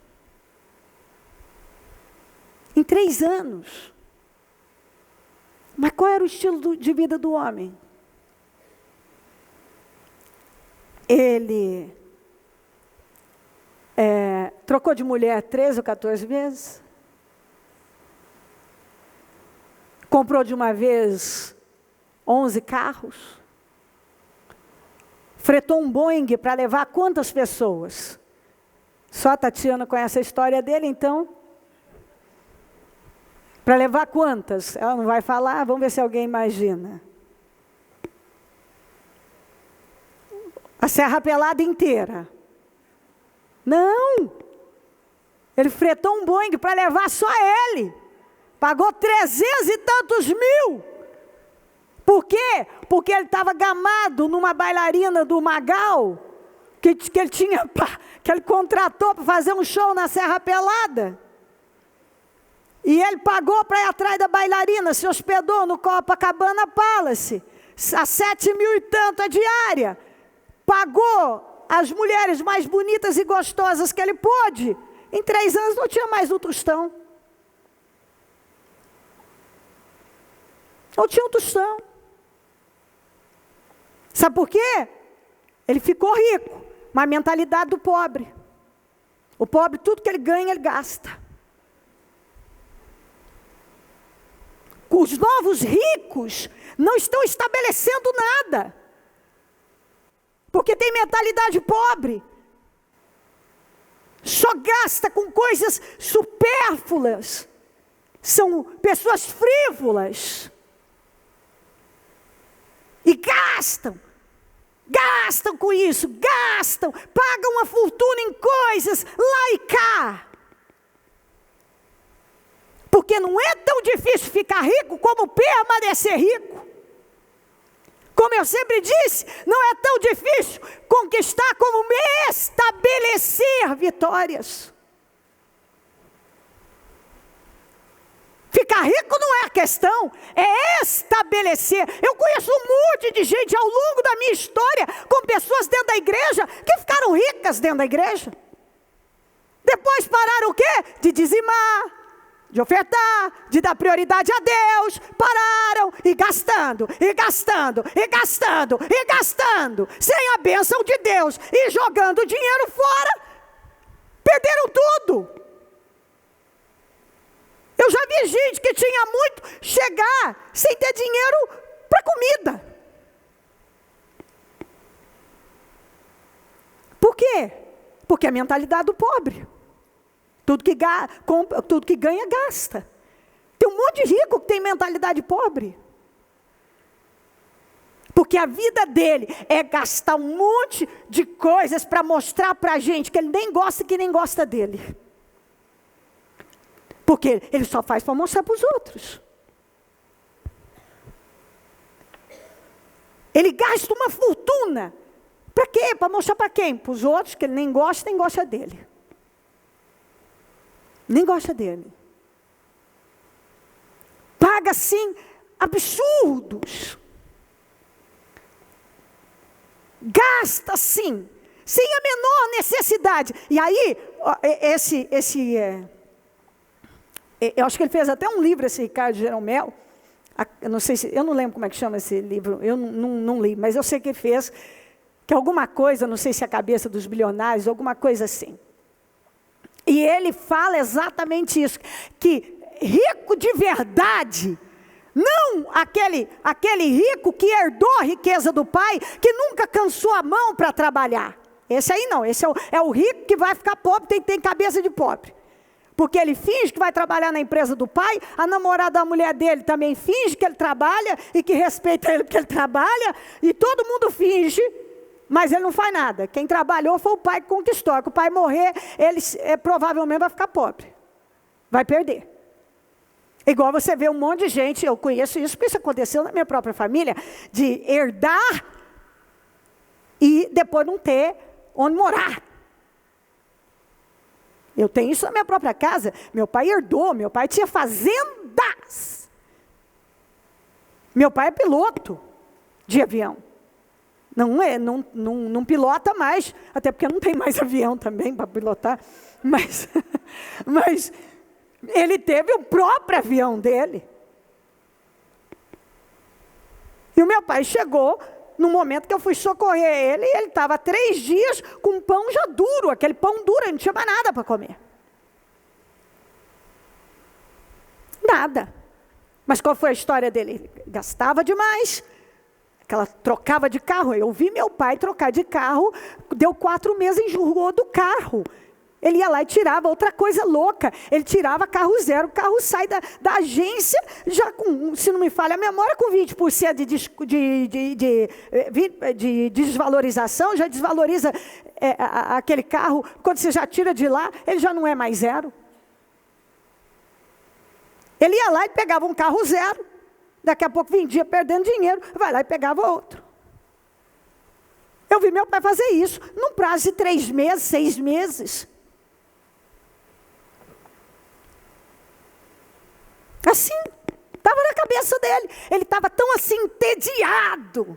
Em 3 anos. Mas qual era o estilo de vida do homem? Ele trocou de mulher 13 ou 14 vezes. Comprou de uma vez 11 carros. Fretou um Boeing para levar quantas pessoas? Só a Tatiana conhece a história dele, então. Para levar quantas? Ela não vai falar, vamos ver se alguém imagina. A Serra Pelada inteira. Não! Ele fretou um Boeing para levar só ele. Pagou 300 e tantos mil. Por quê? Porque ele estava gamado numa bailarina do Magal, que ele contratou para fazer um show na Serra Pelada. E ele pagou para ir atrás da bailarina, se hospedou no Copacabana Palace, a 7 mil e tanto a diária. Pagou as mulheres mais bonitas e gostosas que ele pôde. Em 3 anos não tinha mais um tostão. Não tinha um tostão. Sabe por quê? Ele ficou rico, mas a mentalidade do pobre. O pobre, tudo que ele ganha, ele gasta. Os novos ricos não estão estabelecendo nada. Porque tem mentalidade pobre. só gasta com coisas supérfluas, são pessoas frívolas, e gastam com isso, pagam uma fortuna em coisas lá e cá, porque não é tão difícil ficar rico como permanecer rico. Como eu sempre disse, não é tão difícil conquistar como estabelecer vitórias. Ficar rico não é a questão, é estabelecer. Eu conheço um monte de gente ao longo da minha história, com pessoas dentro da igreja, que ficaram ricas dentro da igreja. Depois pararam o quê? De dizimar, de ofertar, de dar prioridade a Deus. Pararam e gastando, sem a bênção de Deus, e jogando dinheiro fora. Perderam tudo. Eu já vi gente que tinha muito, chegar sem ter dinheiro para comida. Por quê? Porque é a mentalidade do pobre. Tudo que ganha, gasta. Tem um monte de rico que tem mentalidade pobre. Porque a vida dele é gastar um monte de coisas para mostrar para a gente que ele nem gosta e que nem gosta dele. Porque ele só faz para mostrar para os outros. Ele gasta uma fortuna. Para quê? Para mostrar para quem? Para os outros, que ele nem gosta dele. Nem gosta dele. Paga, sim, absurdos. Gasta, sim, sem a menor necessidade. E aí, eu acho que ele fez até um livro, esse Ricardo Jeromel. Eu não lembro como é que chama esse livro, eu não li, mas eu sei que ele fez, que alguma coisa, não sei se é a cabeça dos bilionários, alguma coisa assim. E ele fala exatamente isso, que rico de verdade, não aquele rico que herdou a riqueza do pai, que nunca cansou a mão para trabalhar. Esse aí não, esse é o rico que vai ficar pobre, tem cabeça de pobre. Porque ele finge que vai trabalhar na empresa do pai, a namorada da mulher dele também finge que ele trabalha e que respeita ele porque ele trabalha, e todo mundo finge, mas ele não faz nada. Quem trabalhou foi o pai que conquistou. Que o pai morrer, ele provavelmente vai ficar pobre, vai perder. Igual você vê um monte de gente, eu conheço isso, porque isso aconteceu na minha própria família, de herdar e depois não ter onde morar. Eu tenho isso na minha própria casa. Meu pai herdou, meu pai tinha fazendas. Meu pai é piloto de avião. Não pilota mais, até porque não tem mais avião também para pilotar. Mas ele teve o próprio avião dele. E o meu pai chegou no momento que eu fui socorrer ele, e ele estava 3 dias com pão já duro, aquele pão duro, ele não tinha mais nada para comer. Nada. Mas qual foi a história dele? Ele gastava demais, trocava de carro. Eu vi meu pai trocar de carro, deu 4 meses, enjoou do carro. Ele ia lá e tirava outra coisa louca. Ele tirava carro zero, o carro sai da agência, já com, se não me falha a memória, com 20% de desvalorização, já desvaloriza aquele carro. Quando você já tira de lá, ele já não é mais zero. Ele ia lá e pegava um carro zero, daqui a pouco vendia perdendo dinheiro, vai lá e pegava outro. Eu vi meu pai fazer isso, num prazo de 3 meses, 6 meses. Assim, estava na cabeça dele. Ele estava tão assim, entediado.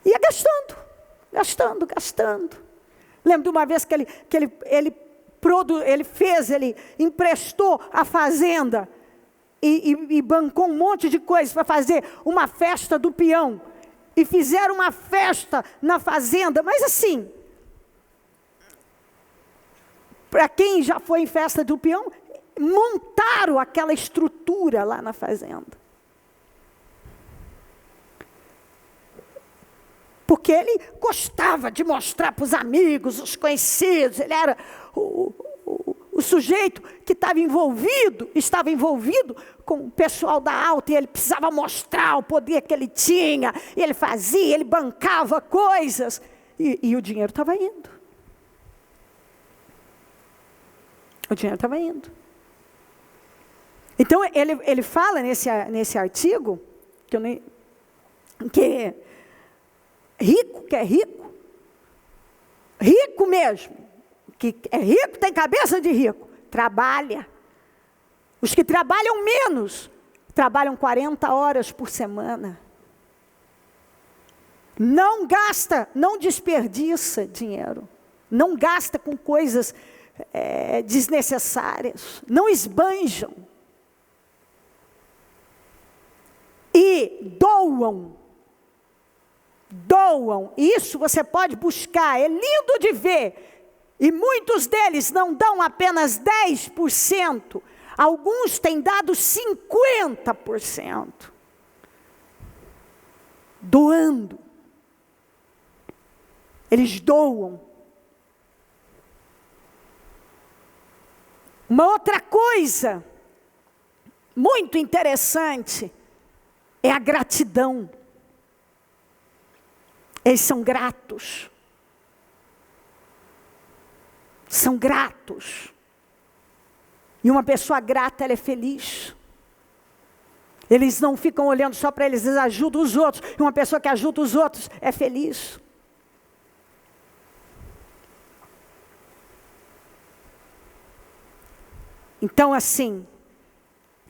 Ia gastando. Lembro de uma vez que ele emprestou a fazenda e bancou um monte de coisas para fazer uma festa do peão. E fizeram uma festa na fazenda, mas assim, para quem já foi em festa do peão, montaram aquela estrutura lá na fazenda. Porque ele gostava de mostrar para os amigos, os conhecidos. Ele era o sujeito que estava envolvido com o pessoal da alta, e ele precisava mostrar o poder que ele tinha. E ele fazia, ele bancava coisas, e o dinheiro estava indo. O dinheiro estava indo. Então ele fala nesse artigo que rico que é rico, rico mesmo, que é rico, tem cabeça de rico, trabalha. Os que trabalham menos, trabalham 40 horas por semana. Não gasta, não desperdiça dinheiro. Não gasta com coisas desnecessárias. Não esbanjam. E doam. Isso você pode buscar, é lindo de ver. E muitos deles não dão apenas 10%. Alguns têm dado 50%. Doando. Eles doam. Uma outra coisa muito interessante é a gratidão. Eles são gratos. São gratos. E uma pessoa grata, ela é feliz. Eles não ficam olhando só para eles ajudam os outros. E uma pessoa que ajuda os outros é feliz. Então, assim,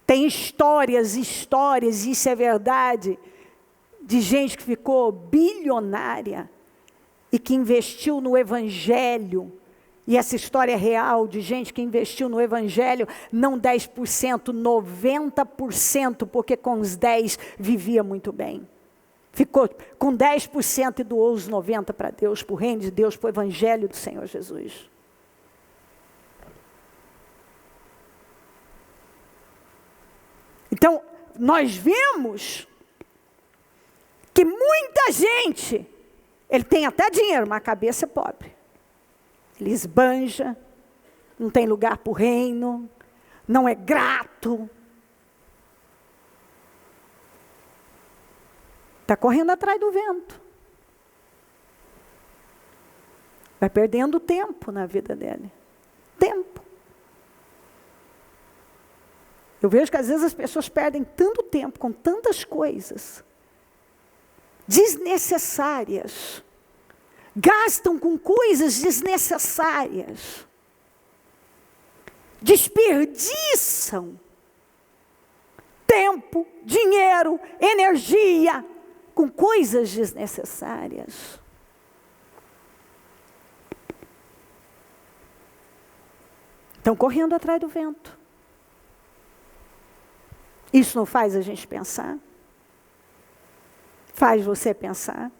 tem histórias, isso é verdade, de gente que ficou bilionária e que investiu no Evangelho. E essa história é real, de gente que investiu no Evangelho, não 10%, 90%, porque com os 10% vivia muito bem. Ficou com 10% e doou os 90% para Deus, para o reino de Deus, para o Evangelho do Senhor Jesus. Então, nós vemos que muita gente, ele tem até dinheiro, mas a cabeça é pobre. Ele esbanja, não tem lugar para o reino, não é grato. Está correndo atrás do vento. Vai perdendo tempo na vida dele. Tempo. Eu vejo que às vezes as pessoas perdem tanto tempo com tantas coisas desnecessárias. Gastam com coisas desnecessárias. Desperdiçam tempo, dinheiro, energia com coisas desnecessárias. Estão correndo atrás do vento. Isso não faz a gente pensar? Faz você pensar?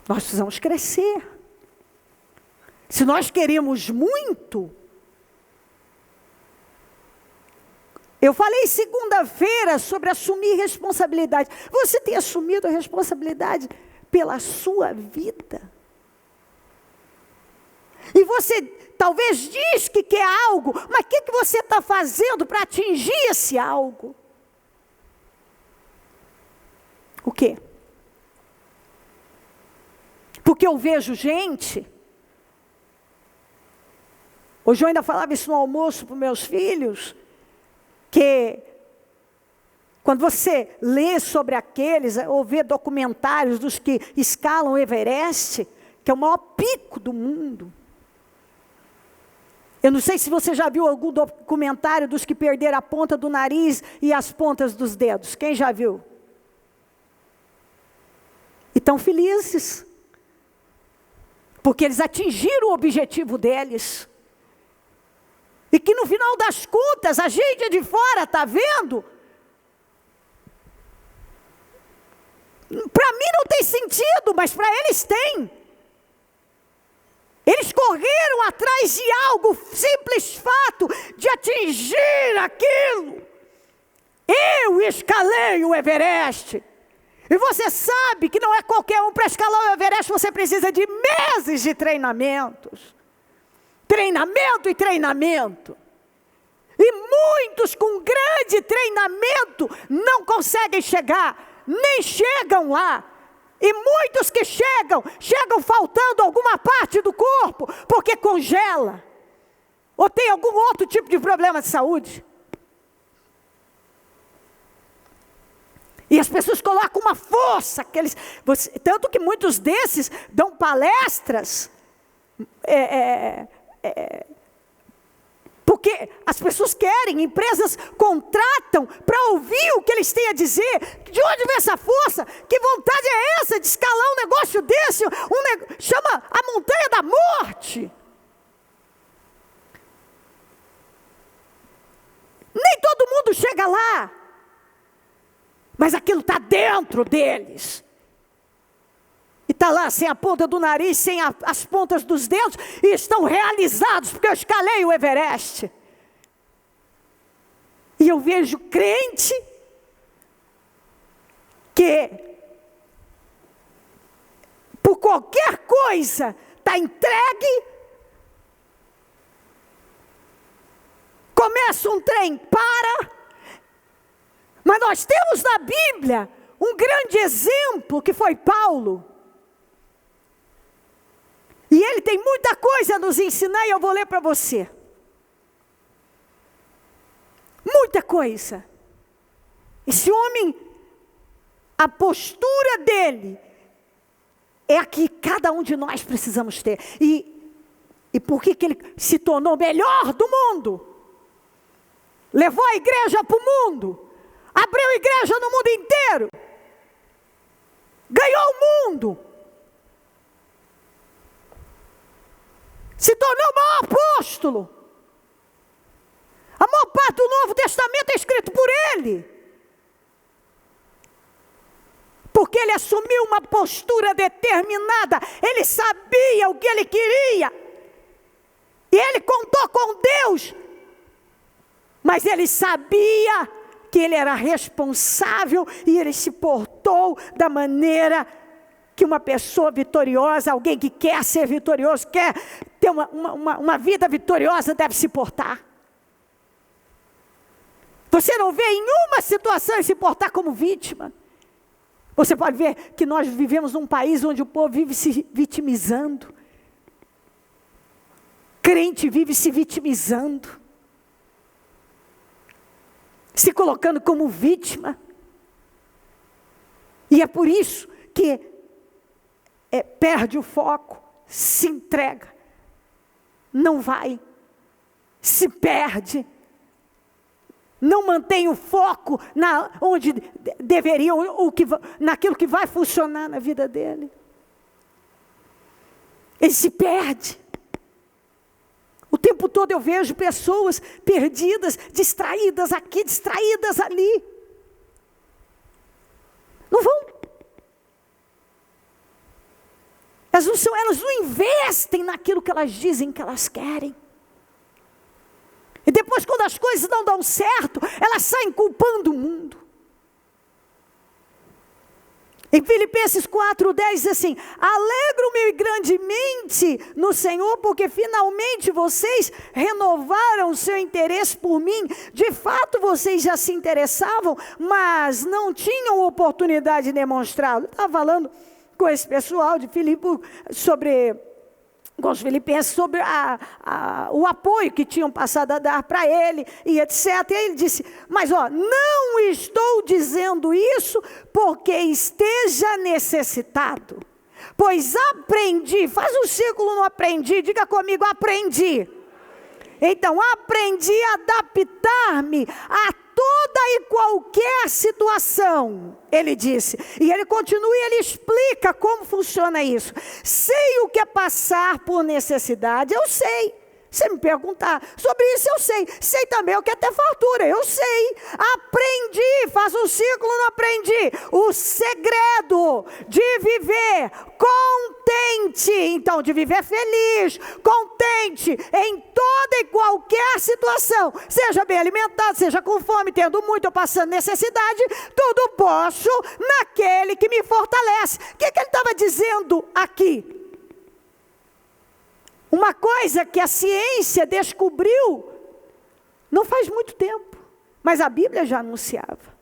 Nós precisamos crescer. Se nós queremos muito, eu falei segunda-feira sobre assumir responsabilidade. Você tem assumido a responsabilidade pela sua vida? E você talvez diz que quer algo, mas o que você está fazendo para atingir esse algo? O quê? Porque eu vejo gente, hoje eu ainda falava isso no almoço para os meus filhos, que quando você lê sobre aqueles, ou vê documentários dos que escalam o Everest, que é o maior pico do mundo. Eu não sei se você já viu algum documentário dos que perderam a ponta do nariz e as pontas dos dedos. Quem já viu? E estão felizes. Porque eles atingiram o objetivo deles. E que no final das contas, a gente de fora está vendo. Para mim não tem sentido, mas para eles tem. Eles correram atrás de algo, simples fato de atingir aquilo. Eu escalei o Everest. E você sabe que não é qualquer um para escalar o Everest, você precisa de meses de treinamentos. Treinamento e treinamento. E muitos com grande treinamento não conseguem chegar, nem chegam lá. E muitos que chegam faltando alguma parte do corpo, porque congela. Ou tem algum outro tipo de problema de saúde. E as pessoas colocam uma força, tanto que muitos desses dão palestras, porque as pessoas querem, empresas contratam para ouvir o que eles têm a dizer. De onde vem essa força? Que vontade é essa de escalar um negócio desse? Chama a montanha da morte. Nem todo mundo chega lá. Mas aquilo está dentro deles. E está lá sem a ponta do nariz, sem as pontas dos dedos. E estão realizados, porque eu escalei o Everest. E eu vejo crente que por qualquer coisa está entregue. Começa um trem, para. Mas nós temos na Bíblia um grande exemplo que foi Paulo. E ele tem muita coisa a nos ensinar e eu vou ler para você. Muita coisa. Esse homem, a postura dele é a que cada um de nós precisamos ter. E por que ele se tornou o melhor do mundo? Levou a igreja para o mundo. Abriu igreja no mundo inteiro. Ganhou o mundo. Se tornou o maior apóstolo. A maior parte do Novo Testamento é escrito por ele. Porque ele assumiu uma postura determinada. Ele sabia o que ele queria. E ele contou com Deus. Mas ele sabia que ele era responsável e ele se portou da maneira que uma pessoa vitoriosa, alguém que quer ser vitorioso, quer ter uma vida vitoriosa, deve se portar. Você não vê em uma situação ele se portar como vítima. Você pode ver que nós vivemos num país onde o povo vive se vitimizando. Crente vive se vitimizando. Se colocando como vítima. E é por isso que perde o foco, se entrega, não vai, se perde, não mantém o foco onde deveria, naquilo que vai funcionar na vida dele. Ele se perde. O tempo todo eu vejo pessoas perdidas, distraídas aqui, distraídas ali. Não vão. Elas não investem naquilo que elas dizem que elas querem. E depois, quando as coisas não dão certo, elas saem culpando o mundo. Em Filipenses 4:10 diz assim: alegro-me grandemente no Senhor, porque finalmente vocês renovaram o seu interesse por mim. De fato vocês já se interessavam, mas não tinham oportunidade de demonstrá-lo. Eu estava falando com esse pessoal de Filipe com os filipenses sobre o apoio que tinham passado a dar para ele e etc. E ele disse, mas não estou dizendo isso porque esteja necessitado, pois aprendi, faz um círculo no aprendi, diga comigo, aprendi. Então, aprendi a adaptar-me a toda e qualquer situação, ele disse. E ele continua e ele explica como funciona isso. Sei o que é passar por necessidade, eu sei. Se me perguntar sobre isso, eu sei. Sei também o que é ter fartura, eu sei. Aprendi, faz um ciclo, não aprendi. O segredo de viver contente, então de viver feliz, contente em toda e qualquer situação. Seja bem alimentado, seja com fome, tendo muito ou passando necessidade, tudo posso naquele que me fortalece. O que ele estava dizendo aqui? Uma coisa que a ciência descobriu não faz muito tempo, mas a Bíblia já anunciava.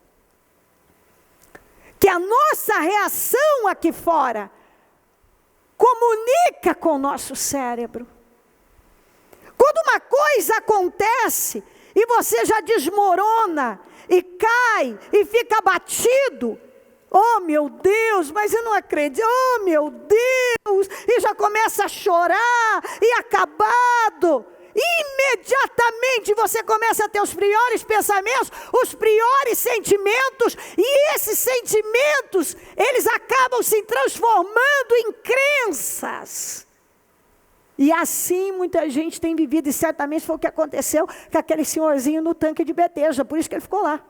Que a nossa reação aqui fora comunica com o nosso cérebro. Quando uma coisa acontece e você já desmorona e cai e fica abatido, oh meu Deus, mas eu não acredito, oh meu Deus, e já começa a chorar, e acabado, imediatamente você começa a ter os piores pensamentos, os piores sentimentos, e esses sentimentos, eles acabam se transformando em crenças. E assim muita gente tem vivido, e certamente foi o que aconteceu com aquele senhorzinho no tanque de Betesda, por isso que ele ficou lá.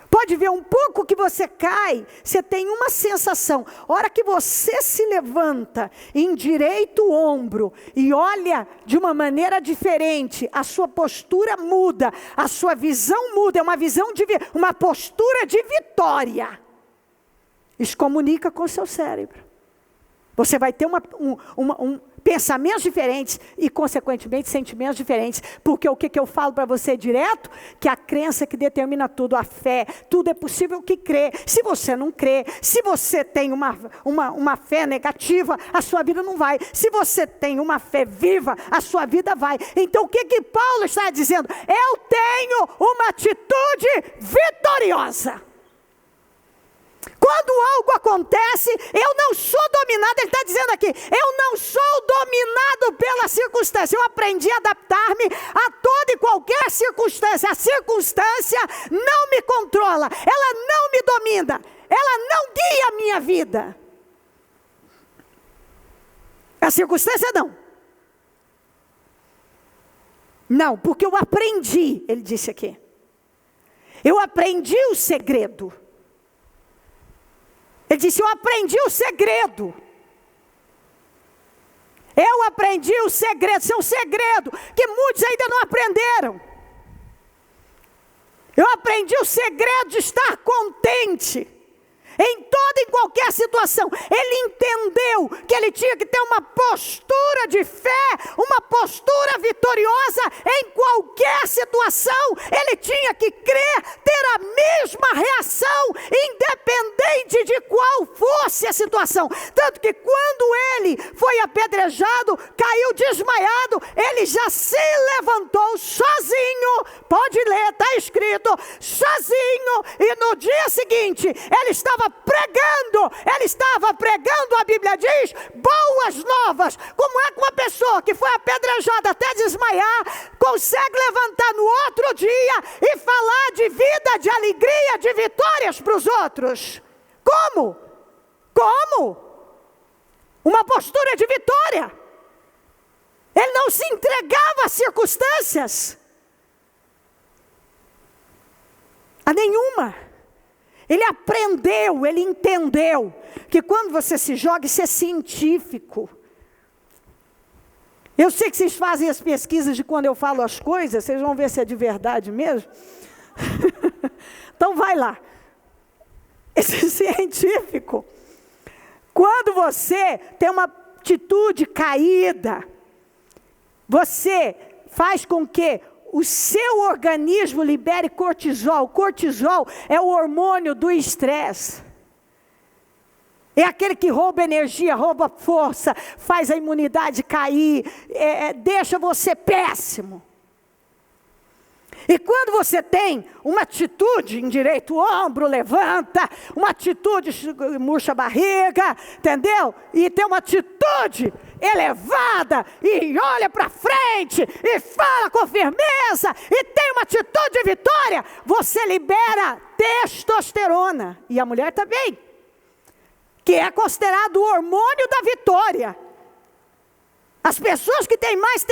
Pode ver um pouco que você cai, você tem uma sensação. A hora que você se levanta, endireita o ombro e olha de uma maneira diferente, a sua postura muda, a sua visão muda, é uma visão de uma postura de vitória. Isso comunica com o seu cérebro. Você vai ter pensamentos diferentes e, consequentemente, sentimentos diferentes. Porque o que eu falo para você direto? Que a crença que determina tudo, a fé, tudo é possível que crê. Se você não crê, se você tem uma fé negativa, a sua vida não vai. Se você tem uma fé viva, a sua vida vai. Então, o que Paulo está dizendo? Eu tenho uma atitude vitoriosa. Quando algo acontece, eu não sou dominado, ele está dizendo aqui, eu não sou dominado pela circunstância, eu aprendi a adaptar-me a toda e qualquer circunstância, a circunstância não me controla, ela não me domina, ela não guia a minha vida. A circunstância não. Não, porque eu aprendi, ele disse aqui, eu aprendi o segredo. Ele disse, eu aprendi o segredo. Eu aprendi o segredo. Isso é um segredo que muitos ainda não aprenderam. Eu aprendi o segredo de estar contente em toda e qualquer situação. Ele entendeu que ele tinha que ter uma postura de fé, uma postura vitoriosa em qualquer situação. Ele tinha que crer, ter a mesma reação, independente de qual fosse a situação. Tanto que quando ele foi apedrejado, caiu desmaiado, ele já se levantou sozinho. Pode ler, está escrito, sozinho. E no dia seguinte, ele estava pregando, a Bíblia diz, boas novas. Como é que uma pessoa que foi apedrejada até desmaiar, consegue levantar no outro dia e falar de vida, de alegria, de vitórias para os outros? Como? Como? Uma postura de vitória. Ele não se entregava às circunstâncias. A nenhuma. Ele aprendeu, ele entendeu que quando você se joga, isso é científico. Eu sei que vocês fazem as pesquisas de quando eu falo as coisas, vocês vão ver se é de verdade mesmo. Então vai lá. Esse científico, quando você tem uma atitude caída, você faz com que o seu organismo libere cortisol. Cortisol é o hormônio do estresse. É aquele que rouba energia, rouba força, faz a imunidade cair, deixa você péssimo. E quando você tem uma atitude, endireita o ombro, levanta, uma atitude, murcha a barriga, entendeu? E tem uma atitude elevada, e olha para frente, e fala com firmeza, e tem uma atitude de vitória, você libera testosterona, e a mulher também, que é considerado o hormônio da vitória. As pessoas que têm mais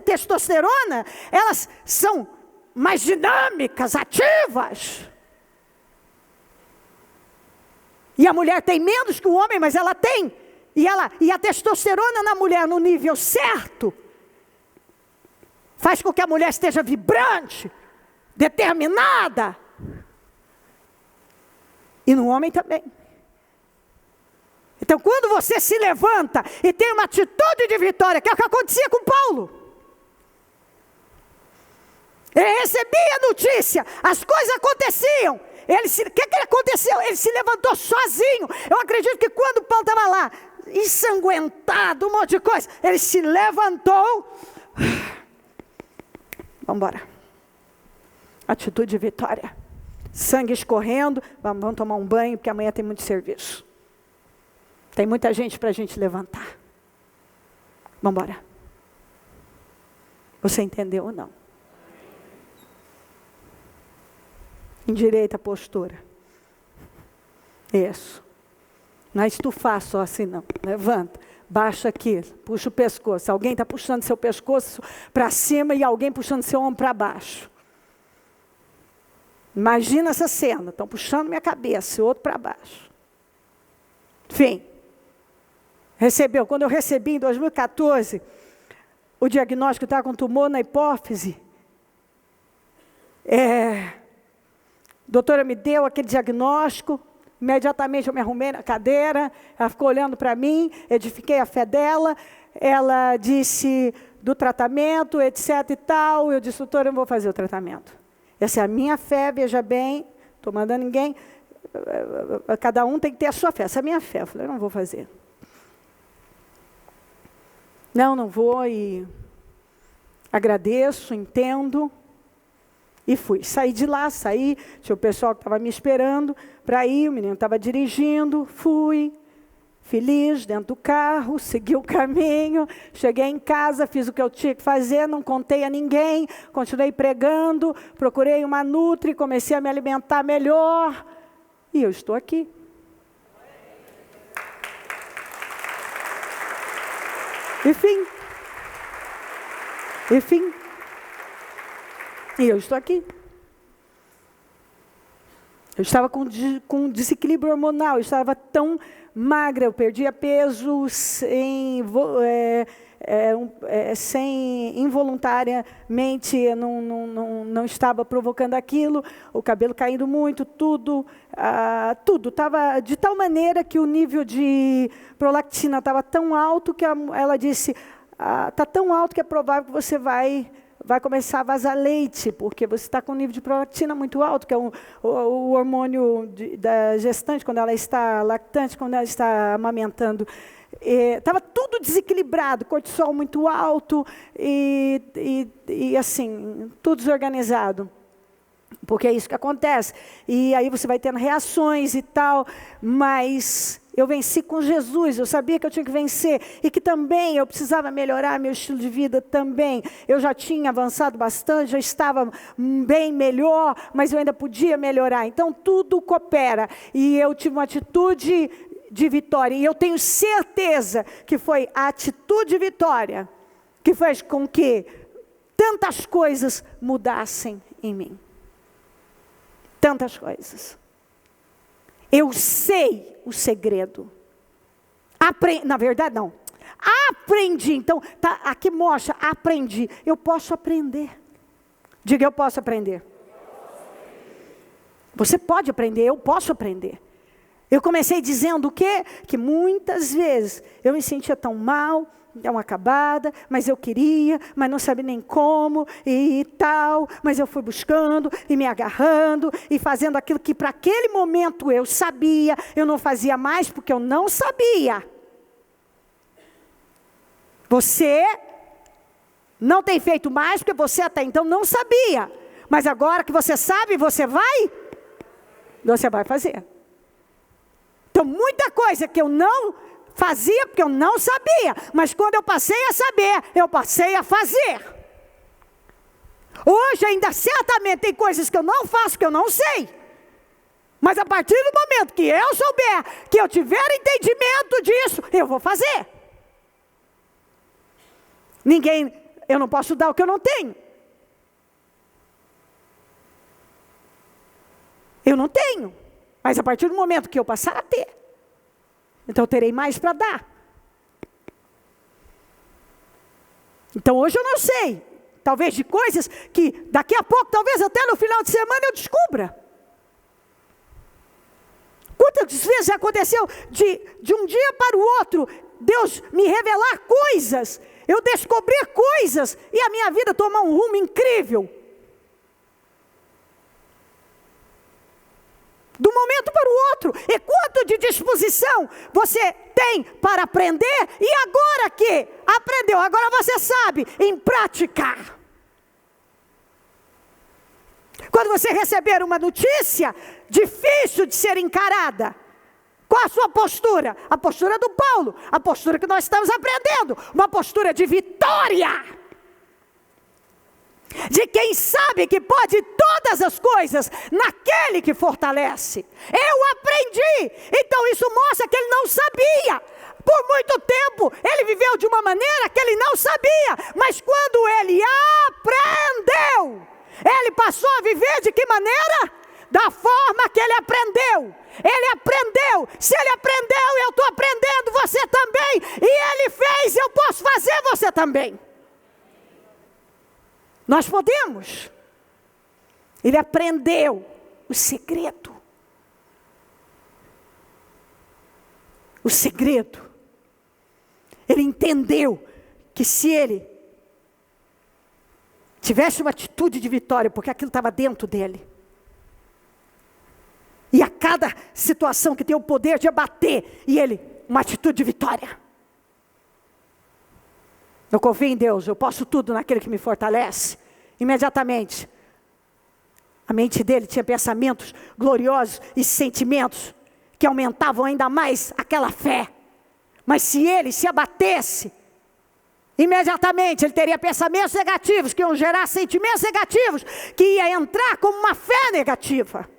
testosterona, elas são mais dinâmicas, ativas. E a mulher tem menos que o homem, mas ela tem. E a testosterona na mulher no nível certo, faz com que a mulher esteja vibrante, determinada. E no homem também. Então, quando você se levanta e tem uma atitude de vitória, que é o que acontecia com Paulo. Ele recebia a notícia, as coisas aconteciam. O que aconteceu? Ele se levantou sozinho. Eu acredito que quando Paulo estava lá, ensanguentado, um monte de coisa, ele se levantou. Vamos embora. Atitude de vitória. Sangue escorrendo. Vamos tomar um banho, porque amanhã tem muito serviço. Tem muita gente para a gente levantar. Vamos embora. Você entendeu ou não? Endireita a postura. Isso. Não é estufar só assim não. Levanta. Baixa aqui. Puxa o pescoço. Alguém está puxando seu pescoço para cima e alguém puxando seu ombro para baixo. Imagina essa cena. Estão puxando minha cabeça e outro para baixo. Enfim. Recebeu. Quando eu recebi em 2014, o diagnóstico estava com tumor na hipófise. A doutora me deu aquele diagnóstico, imediatamente eu me arrumei na cadeira, ela ficou olhando para mim, edifiquei a fé dela, ela disse do tratamento, etc e tal, eu disse, doutora, eu não vou fazer o tratamento. Essa é a minha fé, veja bem, estou mandando ninguém, cada um tem que ter a sua fé, essa é a minha fé. Eu falei, eu não vou fazer. Não vou e agradeço, entendo. E fui, saí de lá, tinha o pessoal que estava me esperando para ir, o menino estava dirigindo, fui, feliz, dentro do carro, segui o caminho, cheguei em casa, fiz o que eu tinha que fazer, não contei a ninguém, continuei pregando, procurei uma nutri, comecei a me alimentar melhor, e eu estou aqui. Enfim. E eu estou aqui. Eu estava com desequilíbrio hormonal, eu estava tão magra, eu perdia peso sem involuntariamente, eu não estava provocando aquilo, o cabelo caindo muito, tudo estava de tal maneira que o nível de prolactina estava tão alto que ela disse, está tão alto que é provável que você vai começar a vazar leite, porque você está com um nível de prolactina muito alto, que é o hormônio da gestante, quando ela está lactante, quando ela está amamentando. Estava tudo desequilibrado, cortisol muito alto e assim, tudo desorganizado. Porque é isso que acontece. E aí você vai tendo reações e tal, mas eu venci com Jesus, eu sabia que eu tinha que vencer, e que também eu precisava melhorar meu estilo de vida também. Eu já tinha avançado bastante, já estava bem melhor, mas eu ainda podia melhorar. Então tudo coopera, e eu tive uma atitude de vitória, e eu tenho certeza que foi a atitude de vitória que fez com que tantas coisas mudassem em mim. Tantas coisas. Eu sei o segredo. Na verdade, não. Aprendi. Então, tá, aqui mostra, aprendi. Eu posso aprender. Diga, eu posso aprender. Você pode aprender, eu posso aprender. Eu comecei dizendo o quê? Que muitas vezes eu me sentia tão mal, tão acabada, mas eu queria, mas não sabia nem como e tal, mas eu fui buscando e me agarrando e fazendo aquilo que para aquele momento eu sabia, eu não fazia mais porque eu não sabia. Você não tem feito mais porque você até então não sabia, mas agora que você sabe, você vai fazer. Então, muita coisa que eu não fazia porque eu não sabia, mas quando eu passei a saber, eu passei a fazer. Hoje ainda certamente tem coisas que eu não faço, que eu não sei. Mas a partir do momento que eu souber, que eu tiver entendimento disso, eu vou fazer. Eu não posso dar o que eu não tenho. Eu não tenho. Mas a partir do momento que eu passar a ter, então eu terei mais para dar. Então hoje eu não sei. Talvez de coisas que daqui a pouco, talvez até no final de semana eu descubra. Quantas vezes já aconteceu de um dia para o outro, Deus me revelar coisas, eu descobrir coisas e a minha vida tomar um rumo incrível. Do momento para o outro. E quanto de disposição você tem para aprender? E agora que aprendeu, agora você sabe em praticar. Quando você receber uma notícia difícil de ser encarada, qual a sua postura? A postura do Paulo, a postura que nós estamos aprendendo, uma postura de vitória. De quem sabe que pode todas as coisas naquele que fortalece. Eu aprendi. Então isso mostra que ele não sabia. Por muito tempo ele viveu de uma maneira que ele não sabia. Mas quando ele aprendeu, ele passou a viver de que maneira? Da forma que ele aprendeu. Ele aprendeu. Se ele aprendeu, eu estou aprendendo, você também. E ele fez, eu posso fazer, você também. Nós podemos. Ele aprendeu o segredo. O segredo. Ele entendeu que se ele tivesse uma atitude de vitória, porque aquilo estava dentro dele. E a cada situação que tem o poder de abater, e ele, uma atitude de vitória. Eu confio em Deus, eu posso tudo naquele que me fortalece. Imediatamente, a mente dele tinha pensamentos gloriosos e sentimentos que aumentavam ainda mais aquela fé. Mas se ele se abatesse, imediatamente ele teria pensamentos negativos, que iam gerar sentimentos negativos, que ia entrar como uma fé negativa.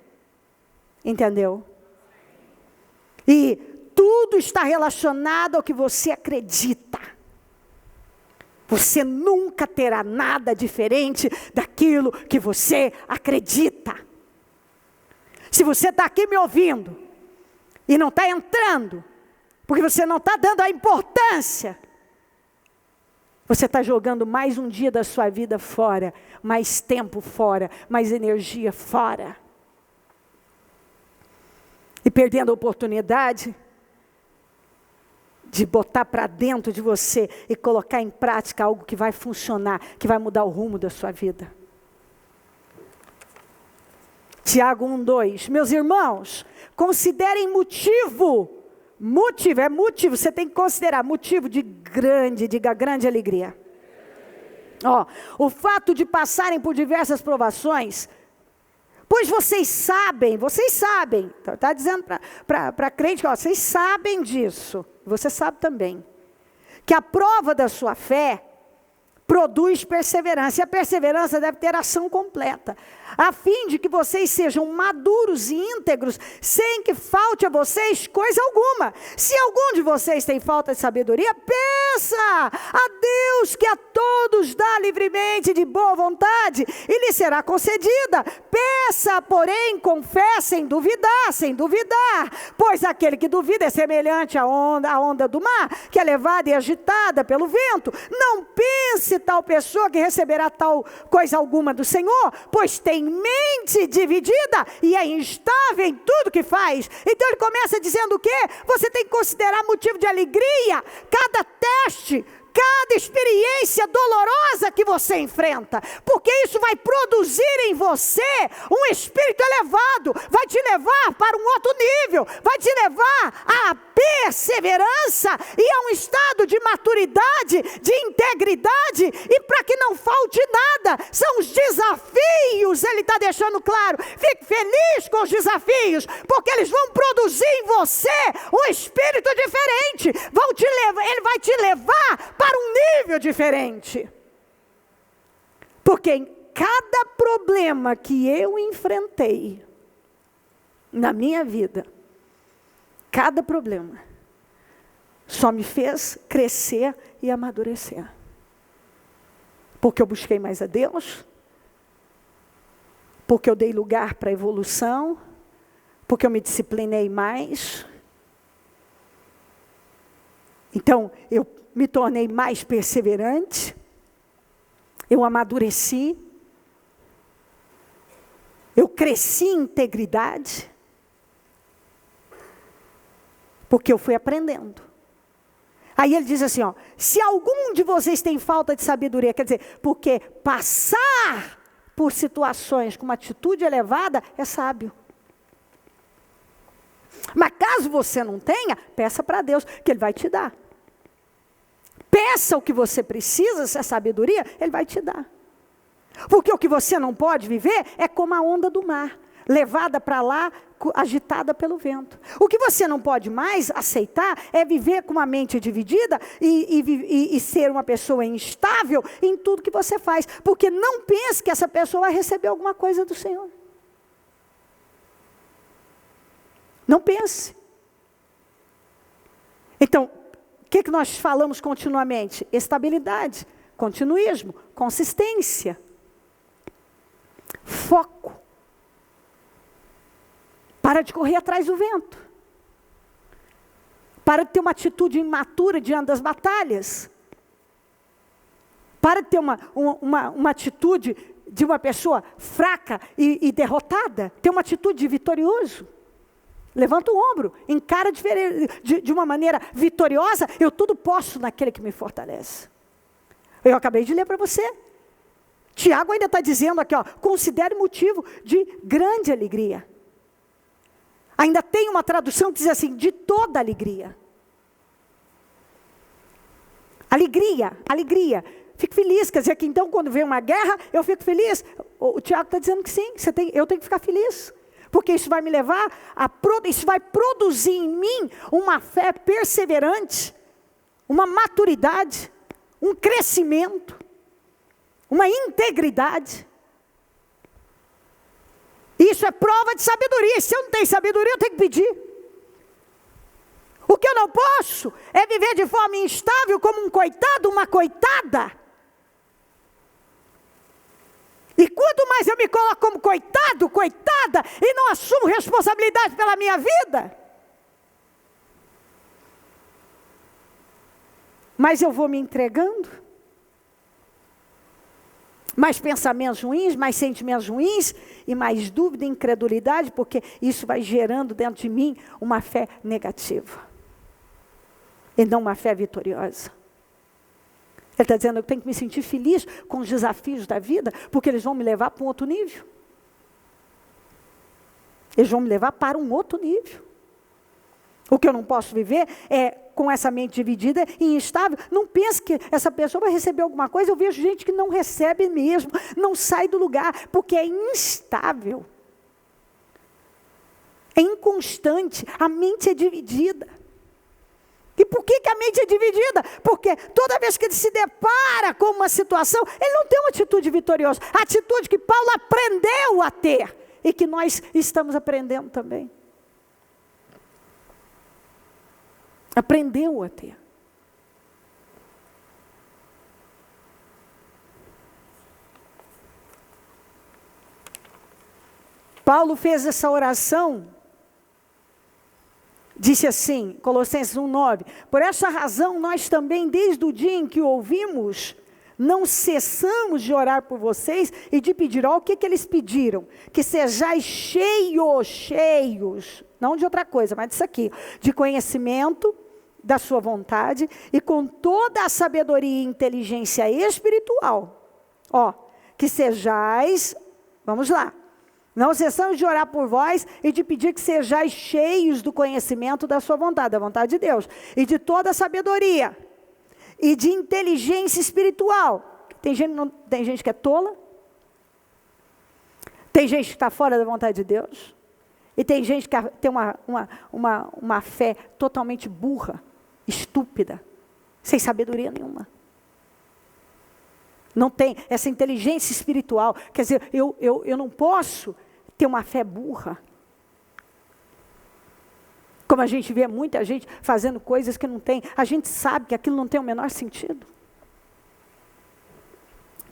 Entendeu? E tudo está relacionado ao que você acredita. Você nunca terá nada diferente daquilo que você acredita. Se você está aqui me ouvindo e não está entrando, porque você não está dando a importância, você está jogando mais um dia da sua vida fora, mais tempo fora, mais energia fora. E perdendo a oportunidade de botar para dentro de você e colocar em prática algo que vai funcionar, que vai mudar o rumo da sua vida. Tiago 1:2. Meus irmãos, considerem motivo, você tem que considerar motivo de diga grande alegria. O fato de passarem por diversas provações, pois vocês sabem, está dizendo para crente, vocês sabem disso, você sabe também, que a prova da sua fé produz perseverança, e a perseverança deve ter ação completa, a fim de que vocês sejam maduros e íntegros, sem que falte a vocês coisa alguma. Se algum de vocês tem falta de sabedoria, peça a Deus, que a todos dá livremente de boa vontade, e lhe será concedida. Peça, porém, com fé, sem duvidar, pois aquele que duvida é semelhante à onda do mar, que é levada e agitada pelo vento. Não pense tal pessoa que receberá tal coisa alguma do Senhor, pois tem mente dividida e é instável em tudo que faz. Então ele começa dizendo o quê? Você tem que considerar motivo de alegria cada teste, cada experiência dolorosa que você enfrenta, porque isso vai produzir em você um espírito elevado, vai te levar para um outro nível, vai te levar à perseverança e a um estado de maturidade, de integridade, e para que não falte nada, são os desafios, ele está deixando claro. Fique feliz com os desafios, porque eles vão produzir em você um espírito diferente, ele vai te levar para um nível diferente, porque em cada problema que eu enfrentei na minha vida, cada problema só me fez crescer e amadurecer. Porque eu busquei mais a Deus? Porque eu dei lugar para a evolução? Porque eu me disciplinei mais? Então, eu me tornei mais perseverante? Eu amadureci? Eu cresci em integridade? Porque eu fui aprendendo. Aí ele diz assim, ó, se algum de vocês tem falta de sabedoria, quer dizer, porque passar por situações com uma atitude elevada é sábio. Mas caso você não tenha, peça para Deus, que Ele vai te dar. Peça o que você precisa, essa sabedoria, Ele vai te dar. Porque o que você não pode viver é como a onda do mar, levada para lá, agitada pelo vento. O que você não pode mais aceitar é viver com uma mente dividida e ser uma pessoa instável em tudo que você faz. Porque não pense que essa pessoa vai receber alguma coisa do Senhor. Não pense. Então, o que nós falamos continuamente? Estabilidade, continuismo, consistência, foco. Para de correr atrás do vento. Para de ter uma atitude imatura diante das batalhas. Para de ter uma atitude de uma pessoa fraca e derrotada. Ter uma atitude de vitorioso. Levanta o ombro, encara de uma maneira vitoriosa. Eu tudo posso naquele que me fortalece. Eu acabei de ler para você. Tiago ainda está dizendo aqui, ó, considere motivo de grande alegria. Ainda tem uma tradução que diz assim, de toda alegria. Alegria, alegria. Fico feliz, quer dizer que então quando vem uma guerra, eu fico feliz. O Tiago está dizendo que sim, eu tenho que ficar feliz. Porque isso vai me levar isso vai produzir em mim uma fé perseverante, uma maturidade, um crescimento, uma integridade. Isso é prova de sabedoria. Se eu não tenho sabedoria, eu tenho que pedir. O que eu não posso é viver de forma instável como um coitado, uma coitada. E quanto mais eu me coloco como coitado, coitada, e não assumo responsabilidade pela minha vida, mas eu vou me entregando, mais pensamentos ruins, mais sentimentos ruins, e mais dúvida e incredulidade, porque isso vai gerando dentro de mim uma fé negativa, e não uma fé vitoriosa. Ele está dizendo, eu tenho que me sentir feliz com os desafios da vida, porque eles vão me levar para um outro nível. Eles vão me levar para um outro nível. O que eu não posso viver é com essa mente dividida e instável. Não pense que essa pessoa vai receber alguma coisa. Eu vejo gente que não recebe mesmo, não sai do lugar, porque é instável. É inconstante, a mente é dividida. E por que a mente é dividida? Porque toda vez que ele se depara com uma situação, ele não tem uma atitude vitoriosa. A atitude que Paulo aprendeu a ter e que nós estamos aprendendo também. Aprendeu a ter. Paulo fez essa oração. Disse assim, Colossenses 1:9, por essa razão nós também, desde o dia em que o ouvimos, não cessamos de orar por vocês e de pedir, ó, o que eles pediram? Que sejais cheios, não de outra coisa, mas disso aqui, de conhecimento da sua vontade e com toda a sabedoria e inteligência espiritual. Ó, que sejais, vamos lá. Não cessamos de orar por vós e de pedir que sejais cheios do conhecimento da sua vontade, da vontade de Deus. E de toda a sabedoria. E de inteligência espiritual. Tem gente que é tola. Tem gente que está fora da vontade de Deus. E tem gente que tem uma fé totalmente burra, estúpida, sem sabedoria nenhuma. Não tem essa inteligência espiritual. Quer dizer, eu não posso ter uma fé burra. Como a gente vê muita gente fazendo coisas que não tem. A gente sabe que aquilo não tem o menor sentido.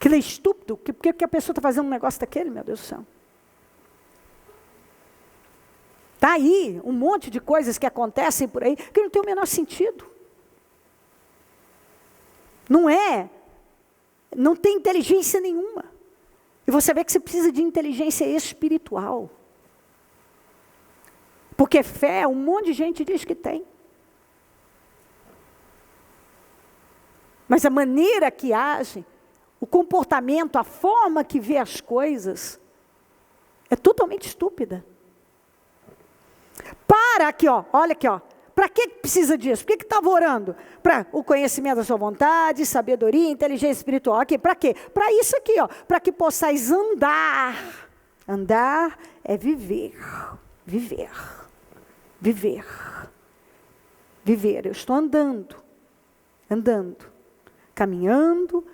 Aquilo é estúpido. Por que a pessoa está fazendo um negócio daquele, meu Deus do céu? Está aí um monte de coisas que acontecem por aí que não tem o menor sentido. Não tem inteligência nenhuma. E você vê que você precisa de inteligência espiritual. Porque fé, um monte de gente diz que tem. Mas a maneira que age, o comportamento, a forma que vê as coisas, é totalmente estúpida. Para aqui, ó, olha aqui, ó. Para que precisa disso? Por que estava orando? Para o conhecimento da sua vontade, sabedoria, inteligência espiritual. Aqui, para quê? Para isso aqui, ó. Para que possais andar. Andar é viver. Viver. Viver. Viver. Eu estou andando. Andando. Caminhando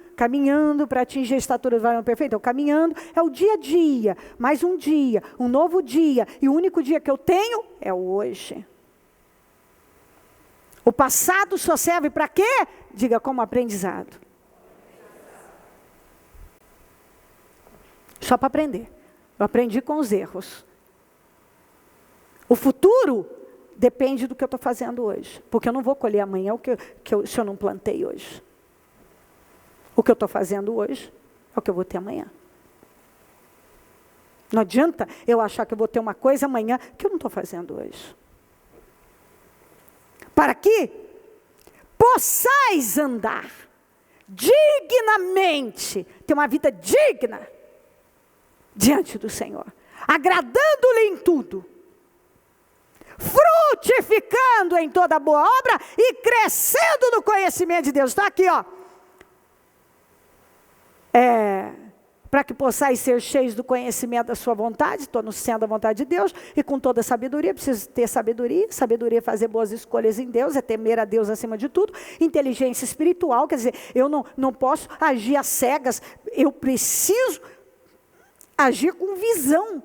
para atingir a estatura do varão perfeito. Então, caminhando é o dia a dia, mais um dia, um novo dia. E o único dia que eu tenho é o hoje. O passado só serve para quê? Diga, como aprendizado. Só para aprender. Eu aprendi com os erros. O futuro depende do que eu estou fazendo hoje. Porque eu não vou colher amanhã se eu não plantei hoje. O que eu estou fazendo hoje é o que eu vou ter amanhã. Não adianta eu achar que eu vou ter uma coisa amanhã que eu não estou fazendo hoje. Para que possais andar dignamente, ter uma vida digna diante do Senhor, agradando-lhe em tudo, frutificando em toda boa obra e crescendo no conhecimento de Deus. Está aqui, ó. Para que possais ser cheios do conhecimento da sua vontade, estou no centro da vontade de Deus, e com toda sabedoria, preciso ter sabedoria é fazer boas escolhas em Deus, é temer a Deus acima de tudo, inteligência espiritual, quer dizer, eu não posso agir às cegas, eu preciso agir com visão,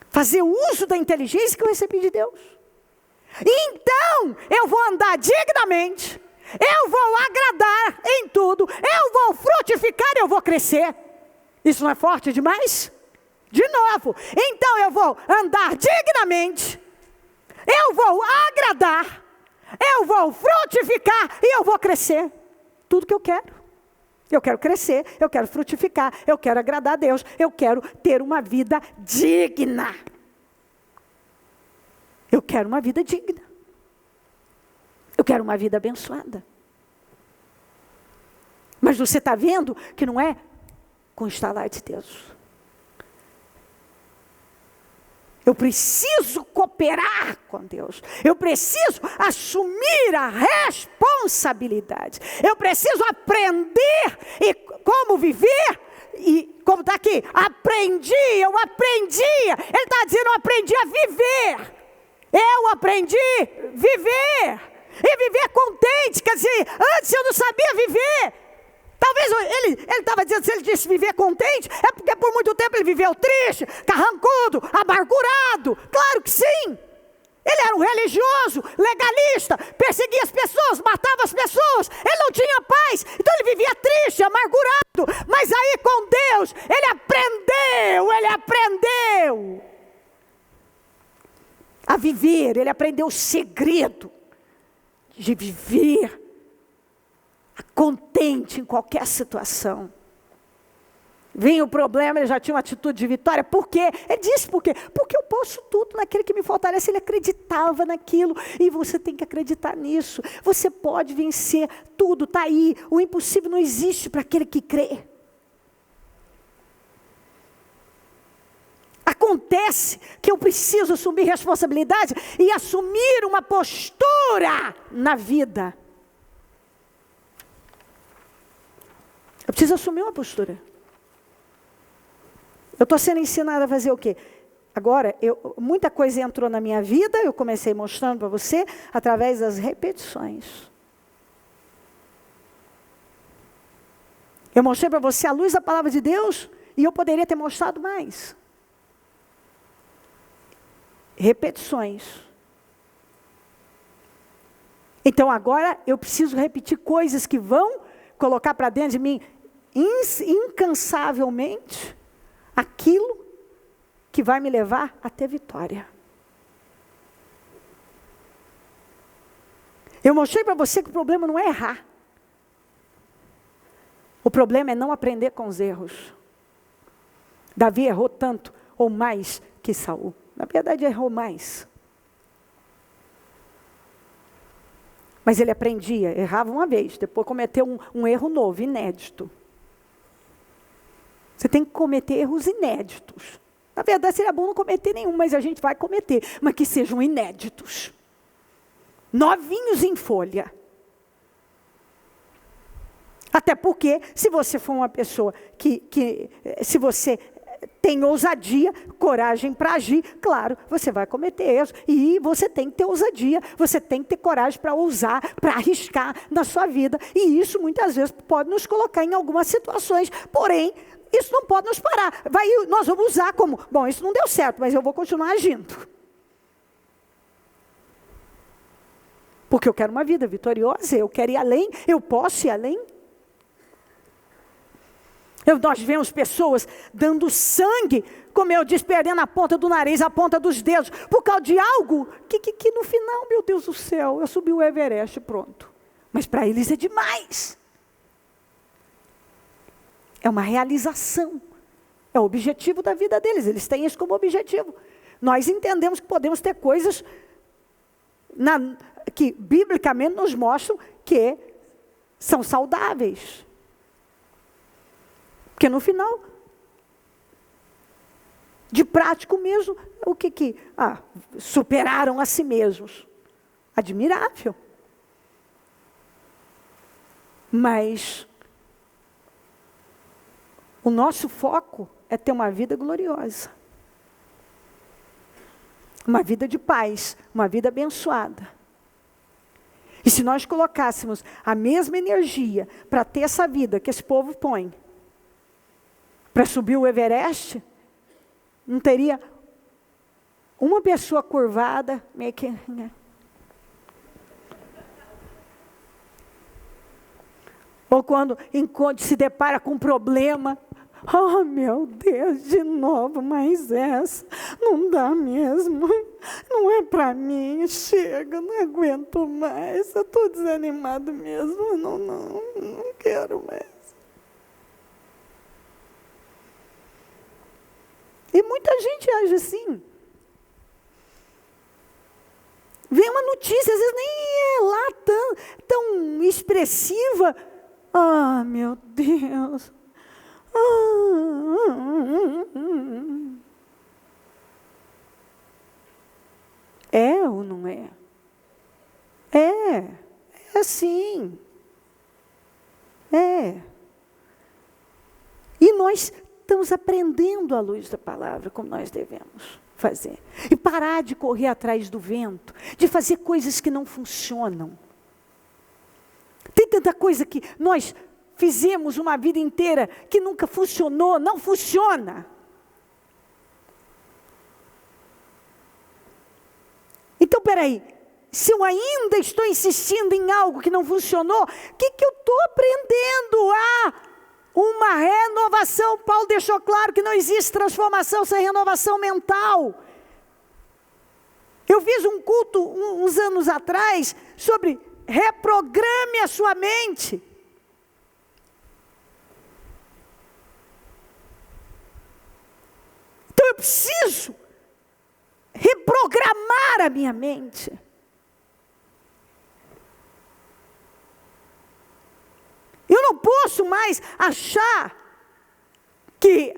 fazer uso da inteligência que eu recebi de Deus. Então, eu vou andar dignamente, eu vou agradar em tudo, eu vou frutificar, eu vou crescer. Isso não é forte demais? De novo, então eu vou andar dignamente, eu vou agradar, eu vou frutificar e eu vou crescer. Tudo que eu quero. Eu quero crescer, eu quero frutificar, eu quero agradar a Deus, eu quero ter uma vida digna. Eu quero uma vida digna. Eu quero uma vida abençoada. Mas você está vendo que não é com o estalar de Deus. Eu preciso cooperar com Deus. Eu preciso assumir a responsabilidade. Eu preciso aprender e como viver. E como está aqui, eu aprendia. Ele está dizendo, eu aprendi a viver. Eu aprendi a viver. E viver contente, quer dizer, antes eu não sabia viver. Talvez ele estava dizendo, se ele disse viver contente, é porque por muito tempo ele viveu triste, carrancudo, amargurado. Claro que sim. Ele era um religioso, legalista, perseguia as pessoas, matava as pessoas. Ele não tinha paz, então ele vivia triste, amargurado. Mas aí com Deus, ele aprendeu a viver, ele aprendeu o segredo de viver contente em qualquer situação. Vinha o problema, ele já tinha uma atitude de vitória. Por quê? Ele disse por quê? Porque eu posso tudo naquele que me fortalece. Ele acreditava naquilo. E você tem que acreditar nisso. Você pode vencer tudo, está aí. O impossível não existe para aquele que crê. Acontece que eu preciso assumir responsabilidade e assumir uma postura na vida. Eu preciso assumir uma postura. Eu estou sendo ensinada a fazer o quê? Agora, muita coisa entrou na minha vida, eu comecei mostrando para você, através das repetições. Eu mostrei para você a luz da palavra de Deus, e eu poderia ter mostrado mais. Repetições. Então agora eu preciso repetir coisas que vão colocar para dentro de mim incansavelmente aquilo que vai me levar até vitória. Eu mostrei para você que o problema não é errar. O problema é não aprender com os erros. Davi errou tanto ou mais que Saul. Na verdade, errou mais. Mas ele aprendia, errava uma vez, depois cometeu um erro novo, inédito. Você tem que cometer erros inéditos. Na verdade, seria bom não cometer nenhum, mas a gente vai cometer. Mas que sejam inéditos. Novinhos em folha. Até porque, se você for uma pessoa se você tem ousadia, coragem para agir, claro, você vai cometer erros. E você tem que ter ousadia, você tem que ter coragem para ousar, para arriscar na sua vida. E isso, muitas vezes, pode nos colocar em algumas situações. Porém, isso não pode nos parar. Nós vamos usar como, bom, isso não deu certo, mas eu vou continuar agindo. Porque eu quero uma vida vitoriosa, eu quero ir além, eu posso ir além. Nós vemos pessoas dando sangue, como eu disse, perdendo a ponta do nariz, a ponta dos dedos, por causa de algo que no final, meu Deus do céu, eu subi o Everest, pronto. Mas para eles é demais. É uma realização, é o objetivo da vida deles, eles têm isso como objetivo. Nós entendemos que podemos ter coisas que biblicamente nos mostram que são saudáveis. Porque no final, de prático mesmo, o que superaram a si mesmos. Admirável. Mas o nosso foco é ter uma vida gloriosa. Uma vida de paz, uma vida abençoada. E se nós colocássemos a mesma energia para ter essa vida que esse povo põe, para subir o Everest, não teria uma pessoa curvada, meio que... Ou quando se depara com um problema, oh meu Deus, de novo, mas essa, não dá mesmo, não é para mim, chega, não aguento mais, eu estou desanimado mesmo, não quero mais. E muita gente age assim. Vem uma notícia, às vezes nem é lá tão expressiva. Ah, meu Deus. É ou não é? É assim. É. E nós estamos aprendendo à luz da palavra como nós devemos fazer. E parar de correr atrás do vento, de fazer coisas que não funcionam. Tem tanta coisa que nós fizemos uma vida inteira que nunca funcionou, não funciona. Então, peraí, se eu ainda estou insistindo em algo que não funcionou, o que eu estou aprendendo? Uma renovação. Paulo deixou claro que não existe transformação sem renovação mental. Eu fiz um culto uns anos atrás sobre reprograme a sua mente. Então eu preciso reprogramar a minha mente. Eu não posso mais achar que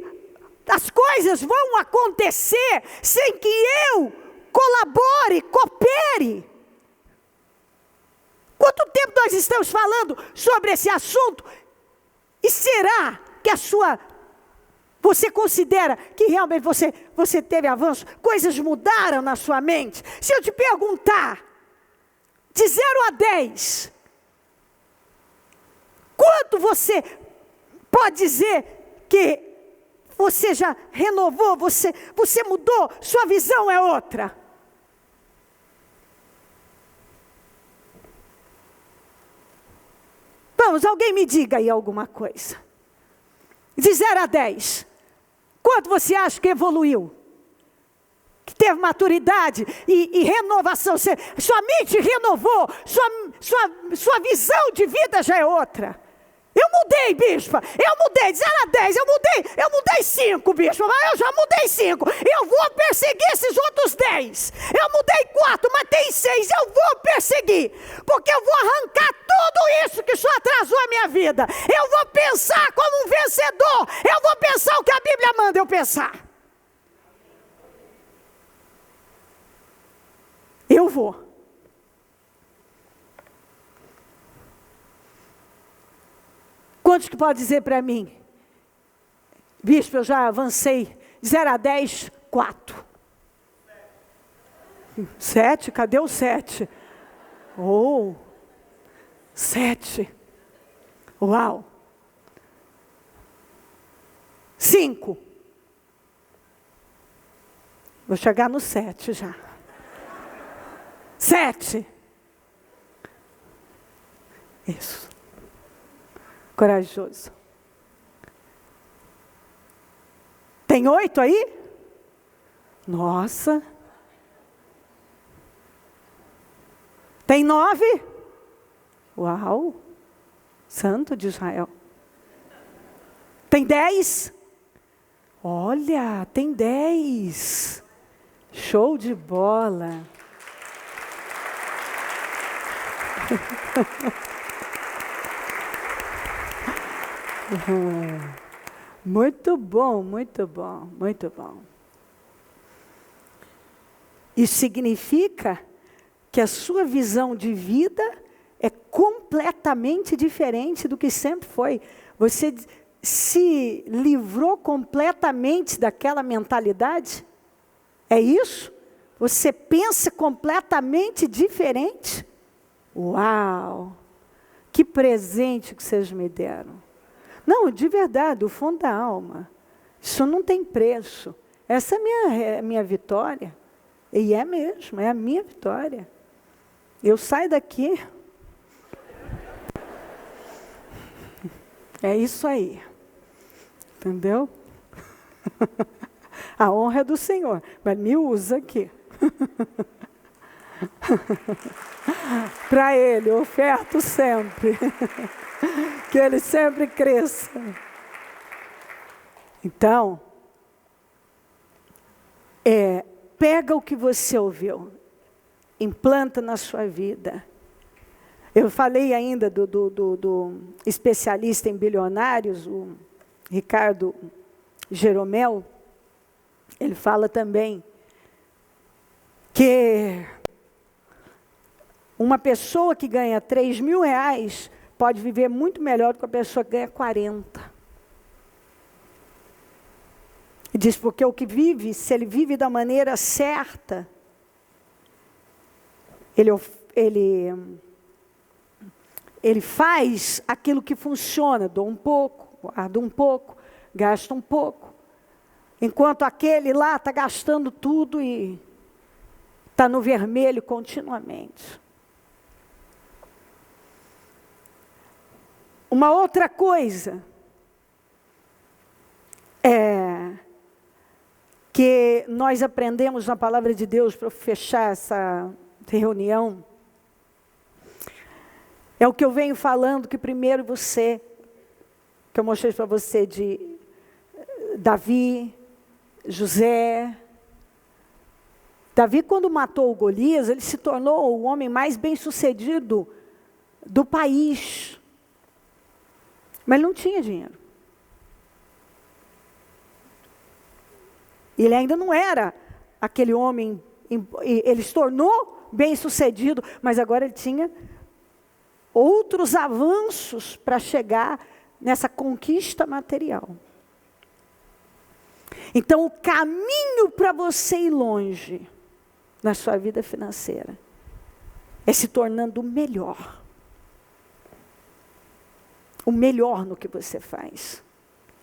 as coisas vão acontecer sem que eu colabore, coopere. Quanto tempo nós estamos falando sobre esse assunto? E será que você considera que realmente você teve avanço? Coisas mudaram na sua mente? Se eu te perguntar, de 0 a 10, quanto você pode dizer que você já renovou, você mudou, sua visão é outra? Vamos, alguém me diga aí alguma coisa. De 0 a 10. Quanto você acha que evoluiu? Que teve maturidade e renovação? Sua mente renovou, sua visão de vida já é outra. Eu mudei, bispa, eu mudei, de 0 a 10, eu mudei 5, bispa, mas eu já mudei 5, eu vou perseguir esses outros 10, eu mudei 4, mas tem 6, eu vou perseguir, porque eu vou arrancar tudo isso que só atrasou a minha vida, eu vou pensar como um vencedor, eu vou pensar o que a Bíblia manda eu pensar. Eu vou. Quantos que pode dizer para mim? Bispo, eu já avancei. 0 a 10, 4. 7? Cadê o 7? Oh, 7. Uau. 5. Vou chegar no 7 já. 7. Isso. Corajoso. Tem 8 aí? Nossa. Tem 9? Uau. Santo de Israel. Tem 10? Olha, tem 10. Show de bola. Muito bom, muito bom, muito bom. Isso significa que a sua visão de vida é completamente diferente do que sempre foi. Você se livrou completamente daquela mentalidade? É isso? Você pensa completamente diferente? Uau! Que presente que vocês me deram. Não, de verdade, do fundo da alma. Isso não tem preço. Essa é a minha vitória. E é mesmo, é a minha vitória. Eu saio daqui. É isso aí. Entendeu? A honra é do Senhor, mas me usa aqui. Para Ele, eu oferto sempre. Que Ele sempre cresça. Então, pega o que você ouviu, implanta na sua vida. Eu falei ainda do especialista em bilionários, o Ricardo Jeromel. Ele fala também que uma pessoa que ganha 3 mil reais pode viver muito melhor do que a pessoa que ganha 40. E diz, porque o que vive, se ele vive da maneira certa, ele faz aquilo que funciona, dou um pouco, guardo um pouco, gasta um pouco. Enquanto aquele lá está gastando tudo e está no vermelho continuamente. Uma outra coisa que nós aprendemos na palavra de Deus para fechar essa reunião, é o que eu venho falando, que primeiro que eu mostrei para você de Davi, José. Davi, quando matou o Golias, ele se tornou o homem mais bem-sucedido do país. Mas ele não tinha dinheiro. Ele ainda não era aquele homem, ele se tornou bem-sucedido, mas agora ele tinha outros avanços para chegar nessa conquista material. Então, o caminho para você ir longe na sua vida financeira é se tornando o melhor no que você faz.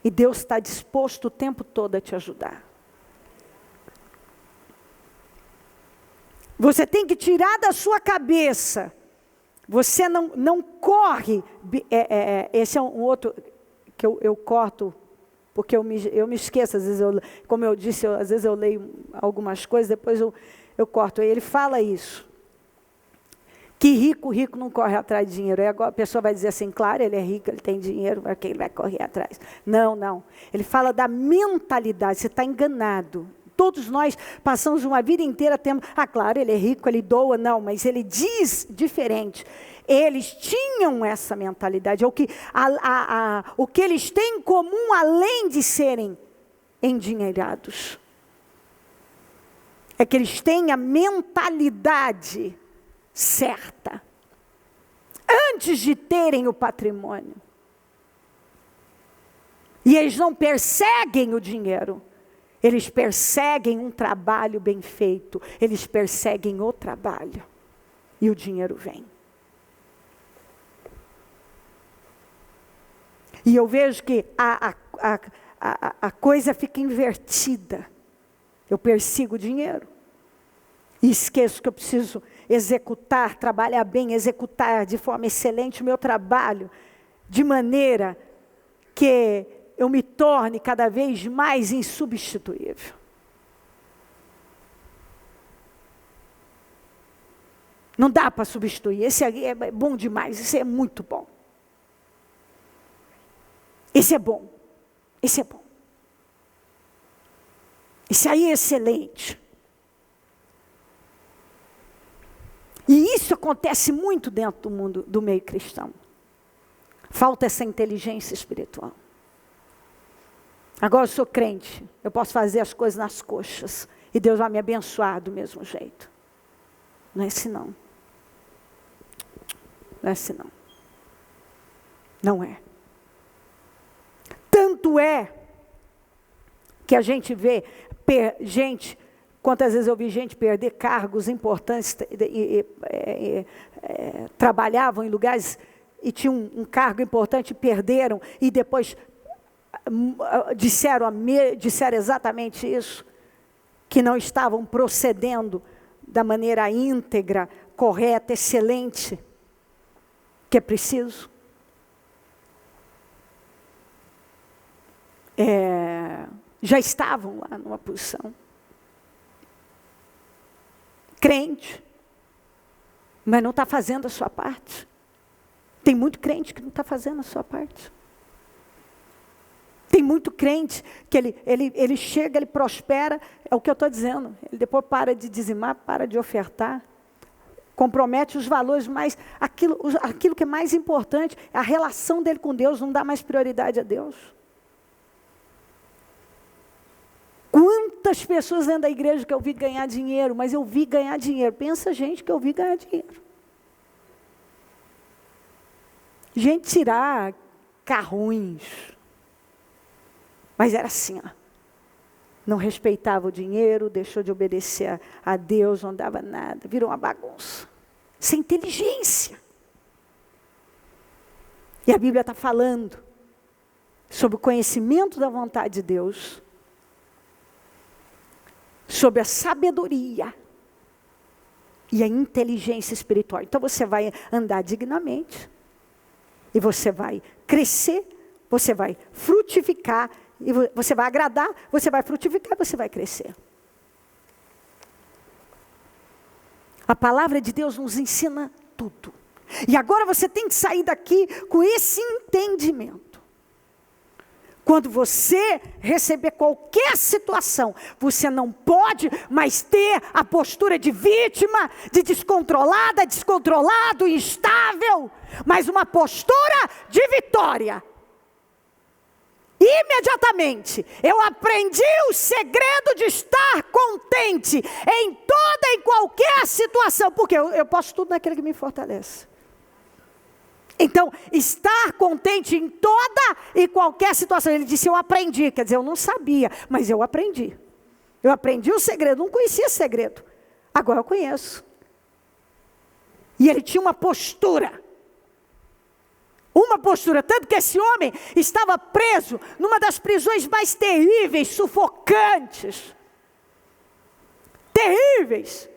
E Deus está disposto o tempo todo a te ajudar. Você tem que tirar da sua cabeça Você não corre. Esse é um outro que eu corto, porque eu me esqueço. Às vezes, como eu disse, às vezes eu leio algumas coisas, depois eu corto. Ele fala isso. Que rico não corre atrás de dinheiro. Aí agora a pessoa vai dizer assim, claro, ele é rico, ele tem dinheiro, mas quem vai correr atrás? Não. Ele fala da mentalidade, você está enganado. Todos nós passamos uma vida inteira tendo, claro, ele é rico, ele doa, não, mas ele diz diferente. Eles tinham essa mentalidade, o que eles têm em comum, além de serem endinheirados, é que eles têm a mentalidade certa, antes de terem o patrimônio. E eles não perseguem o dinheiro. Eles perseguem um trabalho bem feito. Eles perseguem o trabalho. E o dinheiro vem. E eu vejo que a coisa fica invertida. Eu persigo o dinheiro. E esqueço que eu preciso executar, trabalhar bem, executar de forma excelente o meu trabalho. De maneira que eu me torne cada vez mais insubstituível. Não dá para substituir. Esse aí é bom demais, esse é muito bom. Esse é bom. Esse é bom. Esse aí é excelente. E isso acontece muito dentro do mundo, do meio cristão. Falta essa inteligência espiritual. Agora eu sou crente, eu posso fazer as coisas nas coxas, e Deus vai me abençoar do mesmo jeito. Não é assim não. Não é assim não. Não é. Tanto é que a gente vê quantas vezes eu vi gente perder cargos importantes, trabalhavam em lugares e tinham um cargo importante, perderam, e depois disseram exatamente isso, que não estavam procedendo da maneira íntegra, correta, excelente, que é preciso. Já estavam lá numa posição. Crente, mas não está fazendo a sua parte. Tem muito crente que não está fazendo a sua parte. Tem muito crente que ele chega, ele prospera, é o que eu estou dizendo. Ele depois para de dizimar, para de ofertar, compromete os valores, mas aquilo que é mais importante, a relação dele com Deus, não dá mais prioridade a Deus. Quantas pessoas dentro da igreja que eu vi ganhar dinheiro, mas eu vi ganhar dinheiro. Pensa, gente, que eu vi ganhar dinheiro. Gente tirar carrões. Mas era assim, não respeitava o dinheiro, deixou de obedecer a Deus, não dava nada, virou uma bagunça. Sem inteligência. E a Bíblia está falando sobre o conhecimento da vontade de Deus, sobre a sabedoria e a inteligência espiritual. Então você vai andar dignamente, e você vai crescer, você vai frutificar, e você vai agradar, você vai frutificar, você vai crescer. A palavra de Deus nos ensina tudo. E agora você tem que sair daqui com esse entendimento. Quando você receber qualquer situação, você não pode mais ter a postura de vítima, de descontrolado, instável, mas uma postura de vitória. Imediatamente, eu aprendi o segredo de estar contente em toda e qualquer situação, porque eu posso tudo naquele que me fortalece. Então, estar contente em toda e qualquer situação. Ele disse, eu aprendi, quer dizer, eu não sabia, mas eu aprendi. Eu aprendi o segredo, não conhecia esse segredo. Agora eu conheço. E ele tinha uma postura. Tanto que esse homem estava preso numa das prisões mais terríveis, sufocantes. Terríveis.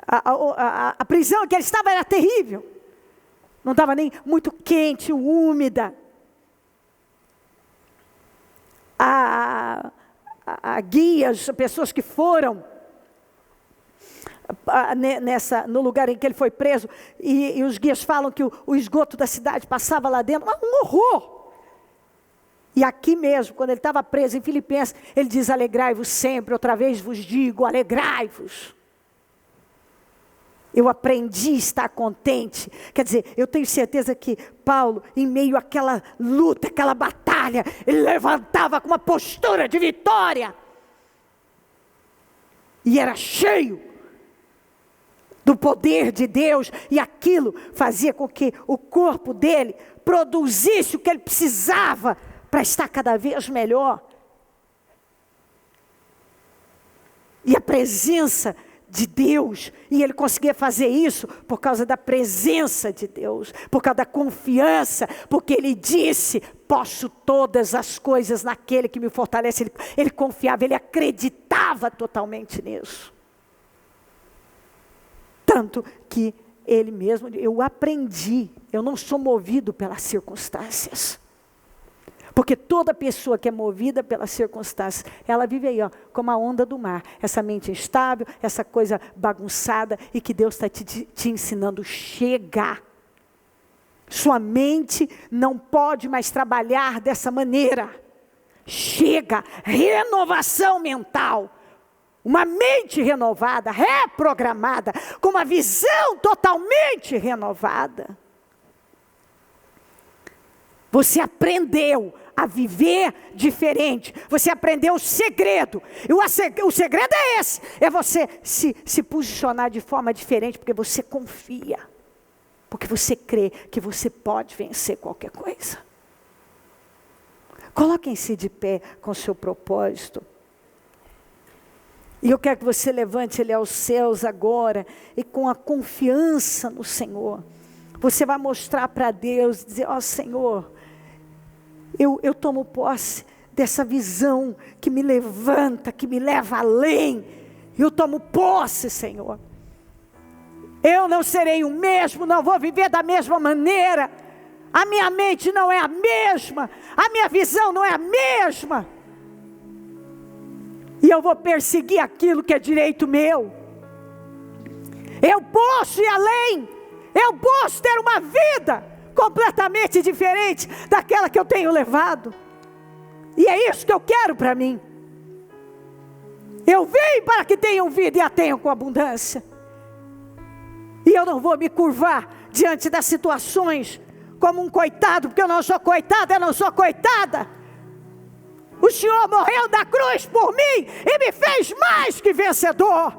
A prisão que ele estava era terrível. não estava nem muito quente, úmida. A guias, pessoas que foram no lugar em que ele foi preso, e os guias falam que o esgoto da cidade passava lá dentro, um horror. E aqui mesmo, quando ele estava preso em Filipenses, ele diz: alegrai-vos sempre, outra vez vos digo, alegrai-vos. Eu aprendi a estar contente. Quer dizer, eu tenho certeza que Paulo, em meio àquela luta, aquela batalha, ele levantava com uma postura de vitória. E era cheio do poder de Deus. E aquilo fazia com que o corpo dele produzisse o que ele precisava para estar cada vez melhor. E a presença de Deus, e ele conseguia fazer isso por causa da presença de Deus, por causa da confiança, porque ele disse: posso todas as coisas naquele que me fortalece. Ele confiava, ele acreditava totalmente nisso. Tanto que ele mesmo, eu aprendi, eu não sou movido pelas circunstâncias. Porque toda pessoa que é movida pelas circunstâncias, ela vive aí, como a onda do mar. Essa mente instável, essa coisa bagunçada, e que Deus está te ensinando: chega. Sua mente não pode mais trabalhar dessa maneira. Chega. Renovação mental. Uma mente renovada, reprogramada, com uma visão totalmente renovada. Você aprendeu a viver diferente. Você aprendeu o segredo. E o segredo é esse. É você se posicionar de forma diferente. Porque você confia. Porque você crê que você pode vencer qualquer coisa. Coloquem-se de pé com o seu propósito. E eu quero que você levante ele aos céus agora. E com a confiança no Senhor. Você vai mostrar para Deus. Dizer: ó Senhor, eu tomo posse dessa visão que me levanta, que me leva além. Eu tomo posse, Senhor. Eu não serei o mesmo, não vou viver da mesma maneira. A minha mente não é a mesma, a minha visão não é a mesma. E eu vou perseguir aquilo que é direito meu. Eu posso ir além, eu posso ter uma vida completamente diferente daquela que eu tenho levado. E é isso que eu quero para mim. Eu vim para que tenham vida e a tenham com abundância. E eu não vou me curvar diante das situações como um coitado, porque eu não sou coitado, eu não sou coitada. O Senhor morreu na cruz por mim e me fez mais que vencedor.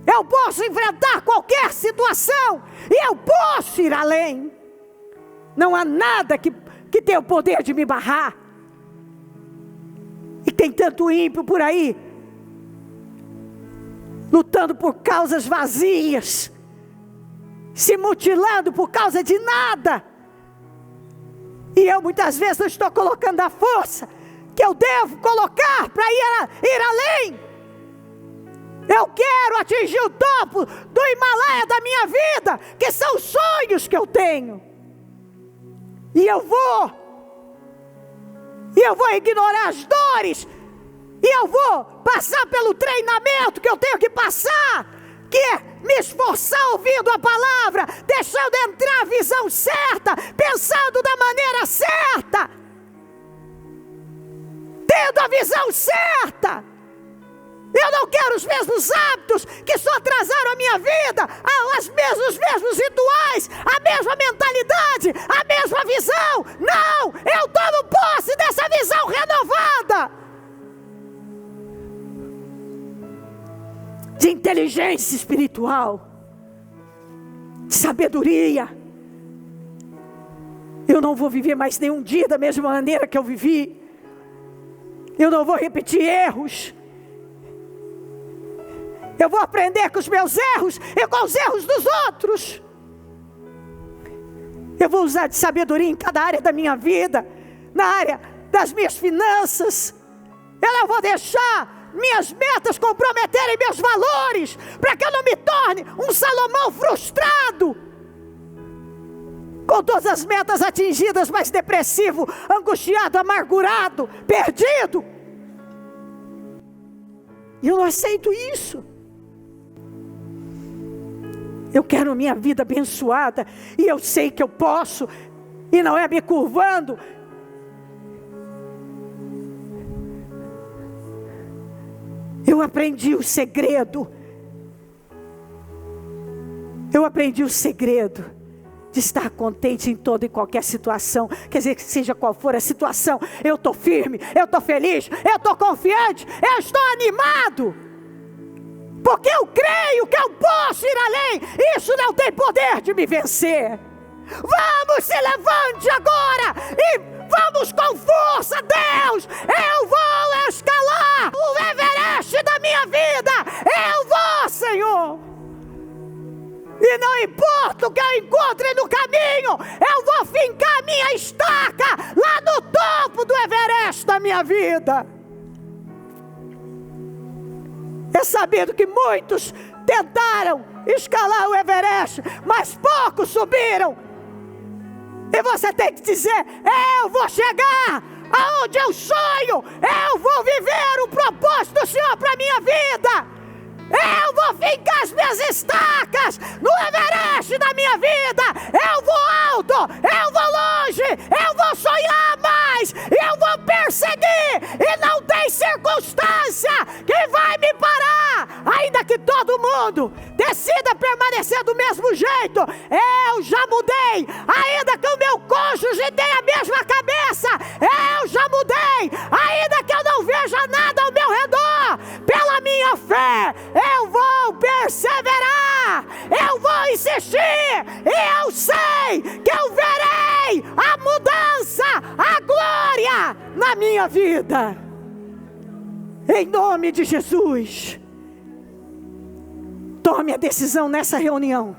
Eu posso enfrentar qualquer situação e eu posso ir além. Não há nada que tenha o poder de me barrar. E tem tanto ímpio por aí, lutando por causas vazias, se mutilando por causa de nada. E eu muitas vezes não estou colocando a força que eu devo colocar para ir além. Eu quero atingir o topo do Himalaia da minha vida, que são os sonhos que eu tenho. E eu vou ignorar as dores, e eu vou passar pelo treinamento que eu tenho que passar, que é me esforçar ouvindo a palavra, deixando entrar a visão certa, pensando da maneira certa, tendo a visão certa. Eu não quero os mesmos hábitos que só atrasaram a minha vida, os mesmos rituais, a mesma mentalidade, a mesma visão. Não, eu tomo posse dessa visão renovada. De inteligência espiritual, de sabedoria. Eu não vou viver mais nenhum dia da mesma maneira que eu vivi. Eu não vou repetir erros. Eu vou aprender com os meus erros e com os erros dos outros. Eu vou usar de sabedoria em cada área da minha vida. Na área das minhas finanças. Eu não vou deixar minhas metas comprometerem meus valores, para que eu não me torne um Salomão frustrado. com todas as metas atingidas, mas depressivo, angustiado, amargurado, perdido. E eu não aceito isso. Eu quero minha vida abençoada, e eu sei que eu posso, e não é me curvando. Eu aprendi o segredo. Eu aprendi o segredo de estar contente em toda e qualquer situação. Quer dizer, que seja qual for a situação, eu estou firme, eu estou feliz, eu estou confiante, eu estou animado. Porque eu creio que eu posso ir além. Isso não tem poder de me vencer. Vamos, se levante agora e vamos com força, Deus. Eu vou escalar o Everest da minha vida. Eu vou, Senhor. E não importa o que eu encontre no caminho, eu vou fincar minha estaca lá no topo do Everest da minha vida. É sabido que muitos tentaram escalar o Everest, mas poucos subiram. E você tem que dizer: eu vou chegar aonde eu sonho, eu vou viver o propósito do Senhor para a minha vida. Eu vou fincar as minhas estacas no Everest da minha vida. Eu vou alto, eu vou longe, eu vou sonhar mais, eu vou perseguir, e não tem circunstância que vai me parar. Ainda que todo mundo decida permanecer do mesmo jeito, eu já mudei. Ainda que o meu cônjuge tenha a mesma cabeça, eu já mudei. Ainda que eu não veja nada ao meu redor, pela minha fé eu vou perseverar, eu vou insistir, e eu sei que eu verei a mudança, a glória na minha vida, em nome de Jesus. Tome a decisão nessa reunião,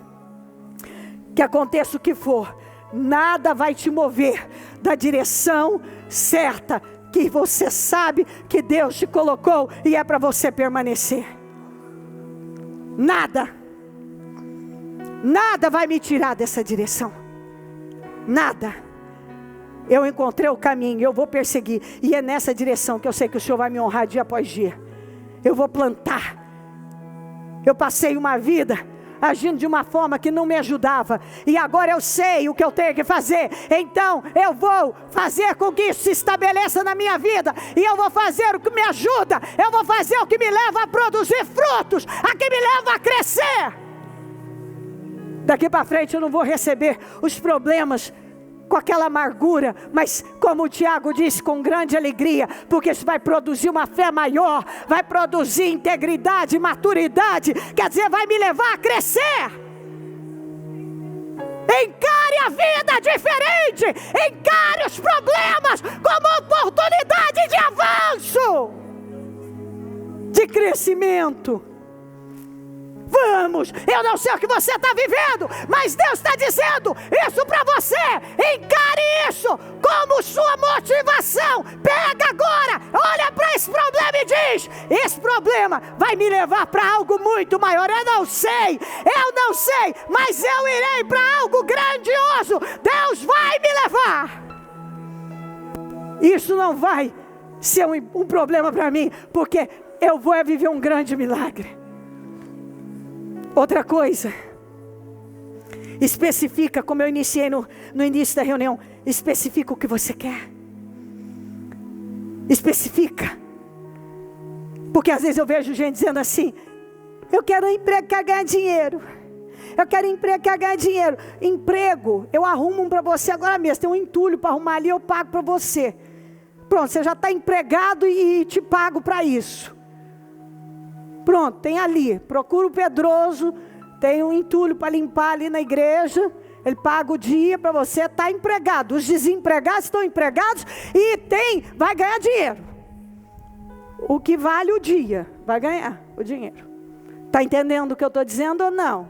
que aconteça o que for, nada vai te mover da direção certa, que você sabe que Deus te colocou e é para você permanecer. Nada vai me tirar dessa direção, nada. Eu encontrei o caminho, eu vou perseguir, e é nessa direção que eu sei que o Senhor vai me honrar dia após dia. Eu vou plantar. Eu passei uma vida agindo de uma forma que não me ajudava, e agora eu sei o que eu tenho que fazer. Então eu vou fazer com que isso se estabeleça na minha vida, e eu vou fazer o que me ajuda, eu vou fazer o que me leva a produzir frutos, a que me leva a crescer. Daqui para frente eu não vou receber os problemas com aquela amargura, mas como o Tiago disse, com grande alegria, porque isso vai produzir uma fé maior, vai produzir integridade, maturidade, quer dizer, vai me levar a crescer. Encare a vida diferente, encare os problemas como oportunidade de avanço, de crescimento. Vamos, eu não sei o que você está vivendo, mas Deus está dizendo isso para você. Encare isso como sua motivação. Pega agora, olha para esse problema e diz: esse problema vai me levar para algo muito maior. Eu não sei, mas eu irei para algo grandioso. Deus vai me levar. Isso não vai ser um problema para mim, porque eu vou viver um grande milagre. Outra coisa, especifica, como eu iniciei no início da reunião, especifica o que você quer. Especifica. Porque às vezes eu vejo gente dizendo assim: eu quero um emprego que ganhar dinheiro. Eu quero um emprego que ganhar dinheiro. Emprego, eu arrumo um para você agora mesmo. Tem um entulho para arrumar ali, eu pago para você. Pronto, você já está empregado e te pago para isso. Pronto, tem ali, procura o Pedroso, tem um entulho para limpar ali na igreja, ele paga o dia para você, está empregado. Os desempregados estão empregados e vai ganhar dinheiro. O que vale o dia, vai ganhar o dinheiro. Está entendendo o que eu estou dizendo ou não?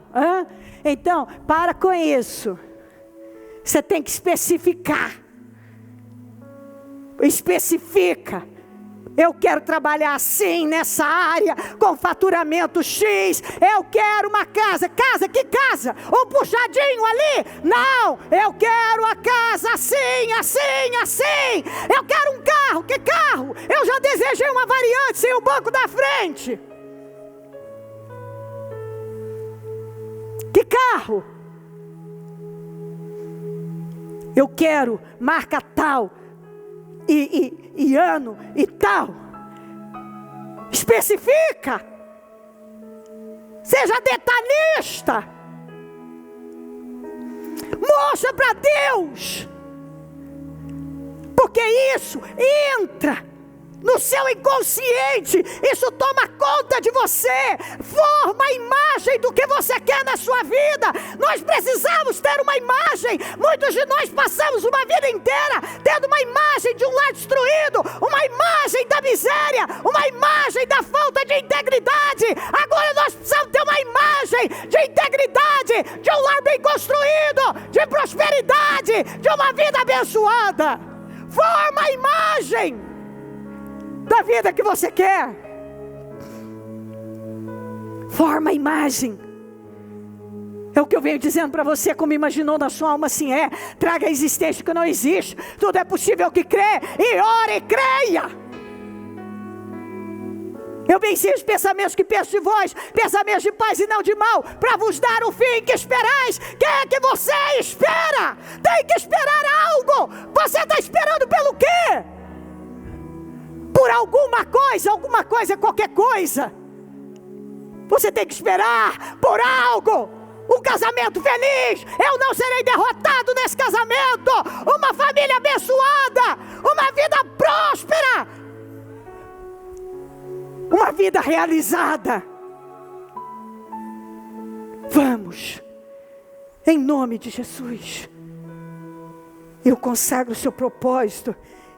Então, para com isso. Você tem que especificar. Especifica. Eu quero trabalhar assim, nessa área, com faturamento X. Eu quero uma casa. Casa? Que casa? Um puxadinho ali? Não, eu quero a casa assim, assim, assim. Eu quero um carro. Que carro? Eu já desejei uma variante sem o banco da frente. Que carro? Eu quero marca tal. E ano e tal. Especifica. Seja detalhista. Mostra para Deus. Porque isso entra no seu inconsciente. Isso toma conta de você. Forma a imagem do que você quer na sua vida. Nós precisamos ter uma imagem. Muitos de nós passamos uma vida inteira tendo uma imagem de um lar destruído, uma imagem da miséria, uma imagem da falta de integridade. Agora nós precisamos ter uma imagem de integridade, de um lar bem construído, de prosperidade, de uma vida abençoada. Forma a imagem da vida que você quer. Forma a imagem. É o que eu venho dizendo para você. Como imaginou na sua alma, assim é. Traga a existência que não existe. Tudo é possível que crê. E ore e creia. Eu venci os pensamentos que penso de vós, pensamentos de paz e não de mal, para vos dar o fim que esperais. Que é que você espera? Tem que esperar algo. Você está esperando pelo quê? Por alguma coisa é qualquer coisa. Você tem que esperar por algo. Um casamento feliz. Eu não serei derrotado nesse casamento. Uma família abençoada. Uma vida próspera. Uma vida realizada. Vamos. Em nome de Jesus. Eu consagro o seu propósito.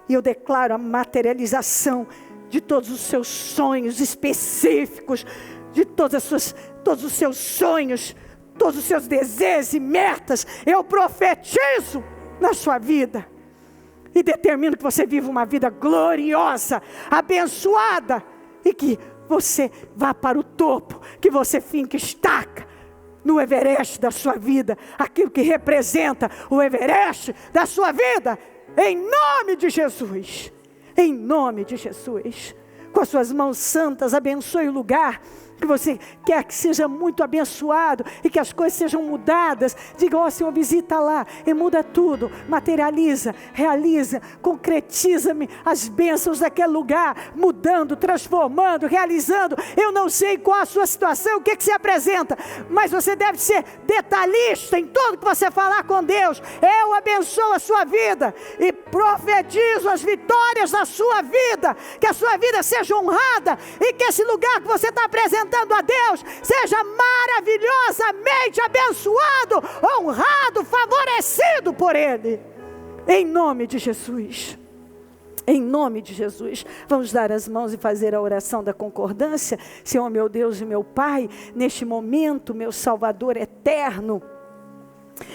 E eu declaro a materialização de todos os seus sonhos específicos, de todos os seus sonhos, todos os seus desejos e metas. Eu profetizo na sua vida e determino que você viva uma vida gloriosa, abençoada, e que você vá para o topo, que você finque estaca no Everest da sua vida, aquilo que representa o Everest da sua vida. Em nome de Jesus, em nome de Jesus, com as suas mãos santas, abençoe o lugar que você quer que seja muito abençoado e que as coisas sejam mudadas. Diga, ó Senhor, visita lá e muda tudo, materializa, realiza, concretiza-me as bênçãos daquele lugar, mudando, transformando, realizando. Eu não sei qual a sua situação, o que se apresenta, mas você deve ser detalhista em tudo que você falar com Deus. Eu abençoo a sua vida e profetizo as vitórias da sua vida, que a sua vida seja honrada e que esse lugar que você está apresentando a Deus seja maravilhosamente abençoado, honrado, favorecido por Ele, em nome de Jesus. Em nome de Jesus, vamos dar as mãos e fazer a oração da concordância. Senhor meu Deus e meu Pai, neste momento, meu Salvador eterno,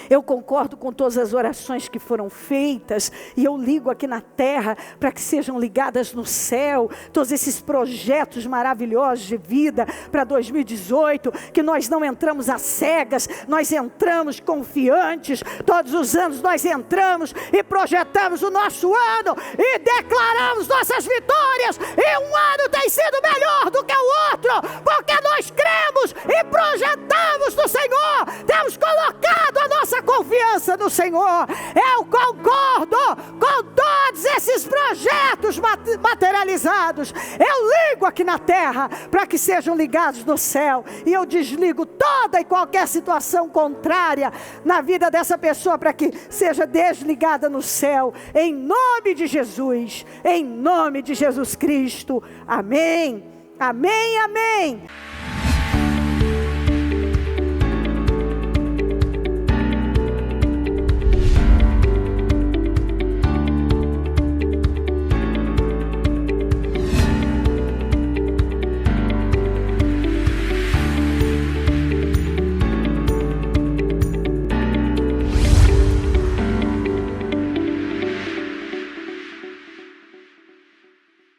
eu concordo com todas as orações que foram feitas e eu ligo aqui na terra para que sejam ligadas no céu, todos esses projetos maravilhosos de vida para 2018, que nós não entramos às cegas, nós entramos confiantes. Todos os anos nós entramos e projetamos o nosso ano e declaramos nossas vitórias, e um ano tem sido melhor do que o outro, porque nós cremos e projetamos no Senhor, temos colocado a nossa confiança no Senhor. Eu concordo com todos esses projetos materializados. Eu ligo aqui na terra para que sejam ligados no céu, e eu desligo toda e qualquer situação contrária na vida dessa pessoa para que seja desligada no céu, em nome de Jesus, em nome de Jesus Cristo. Amém, amém, amém.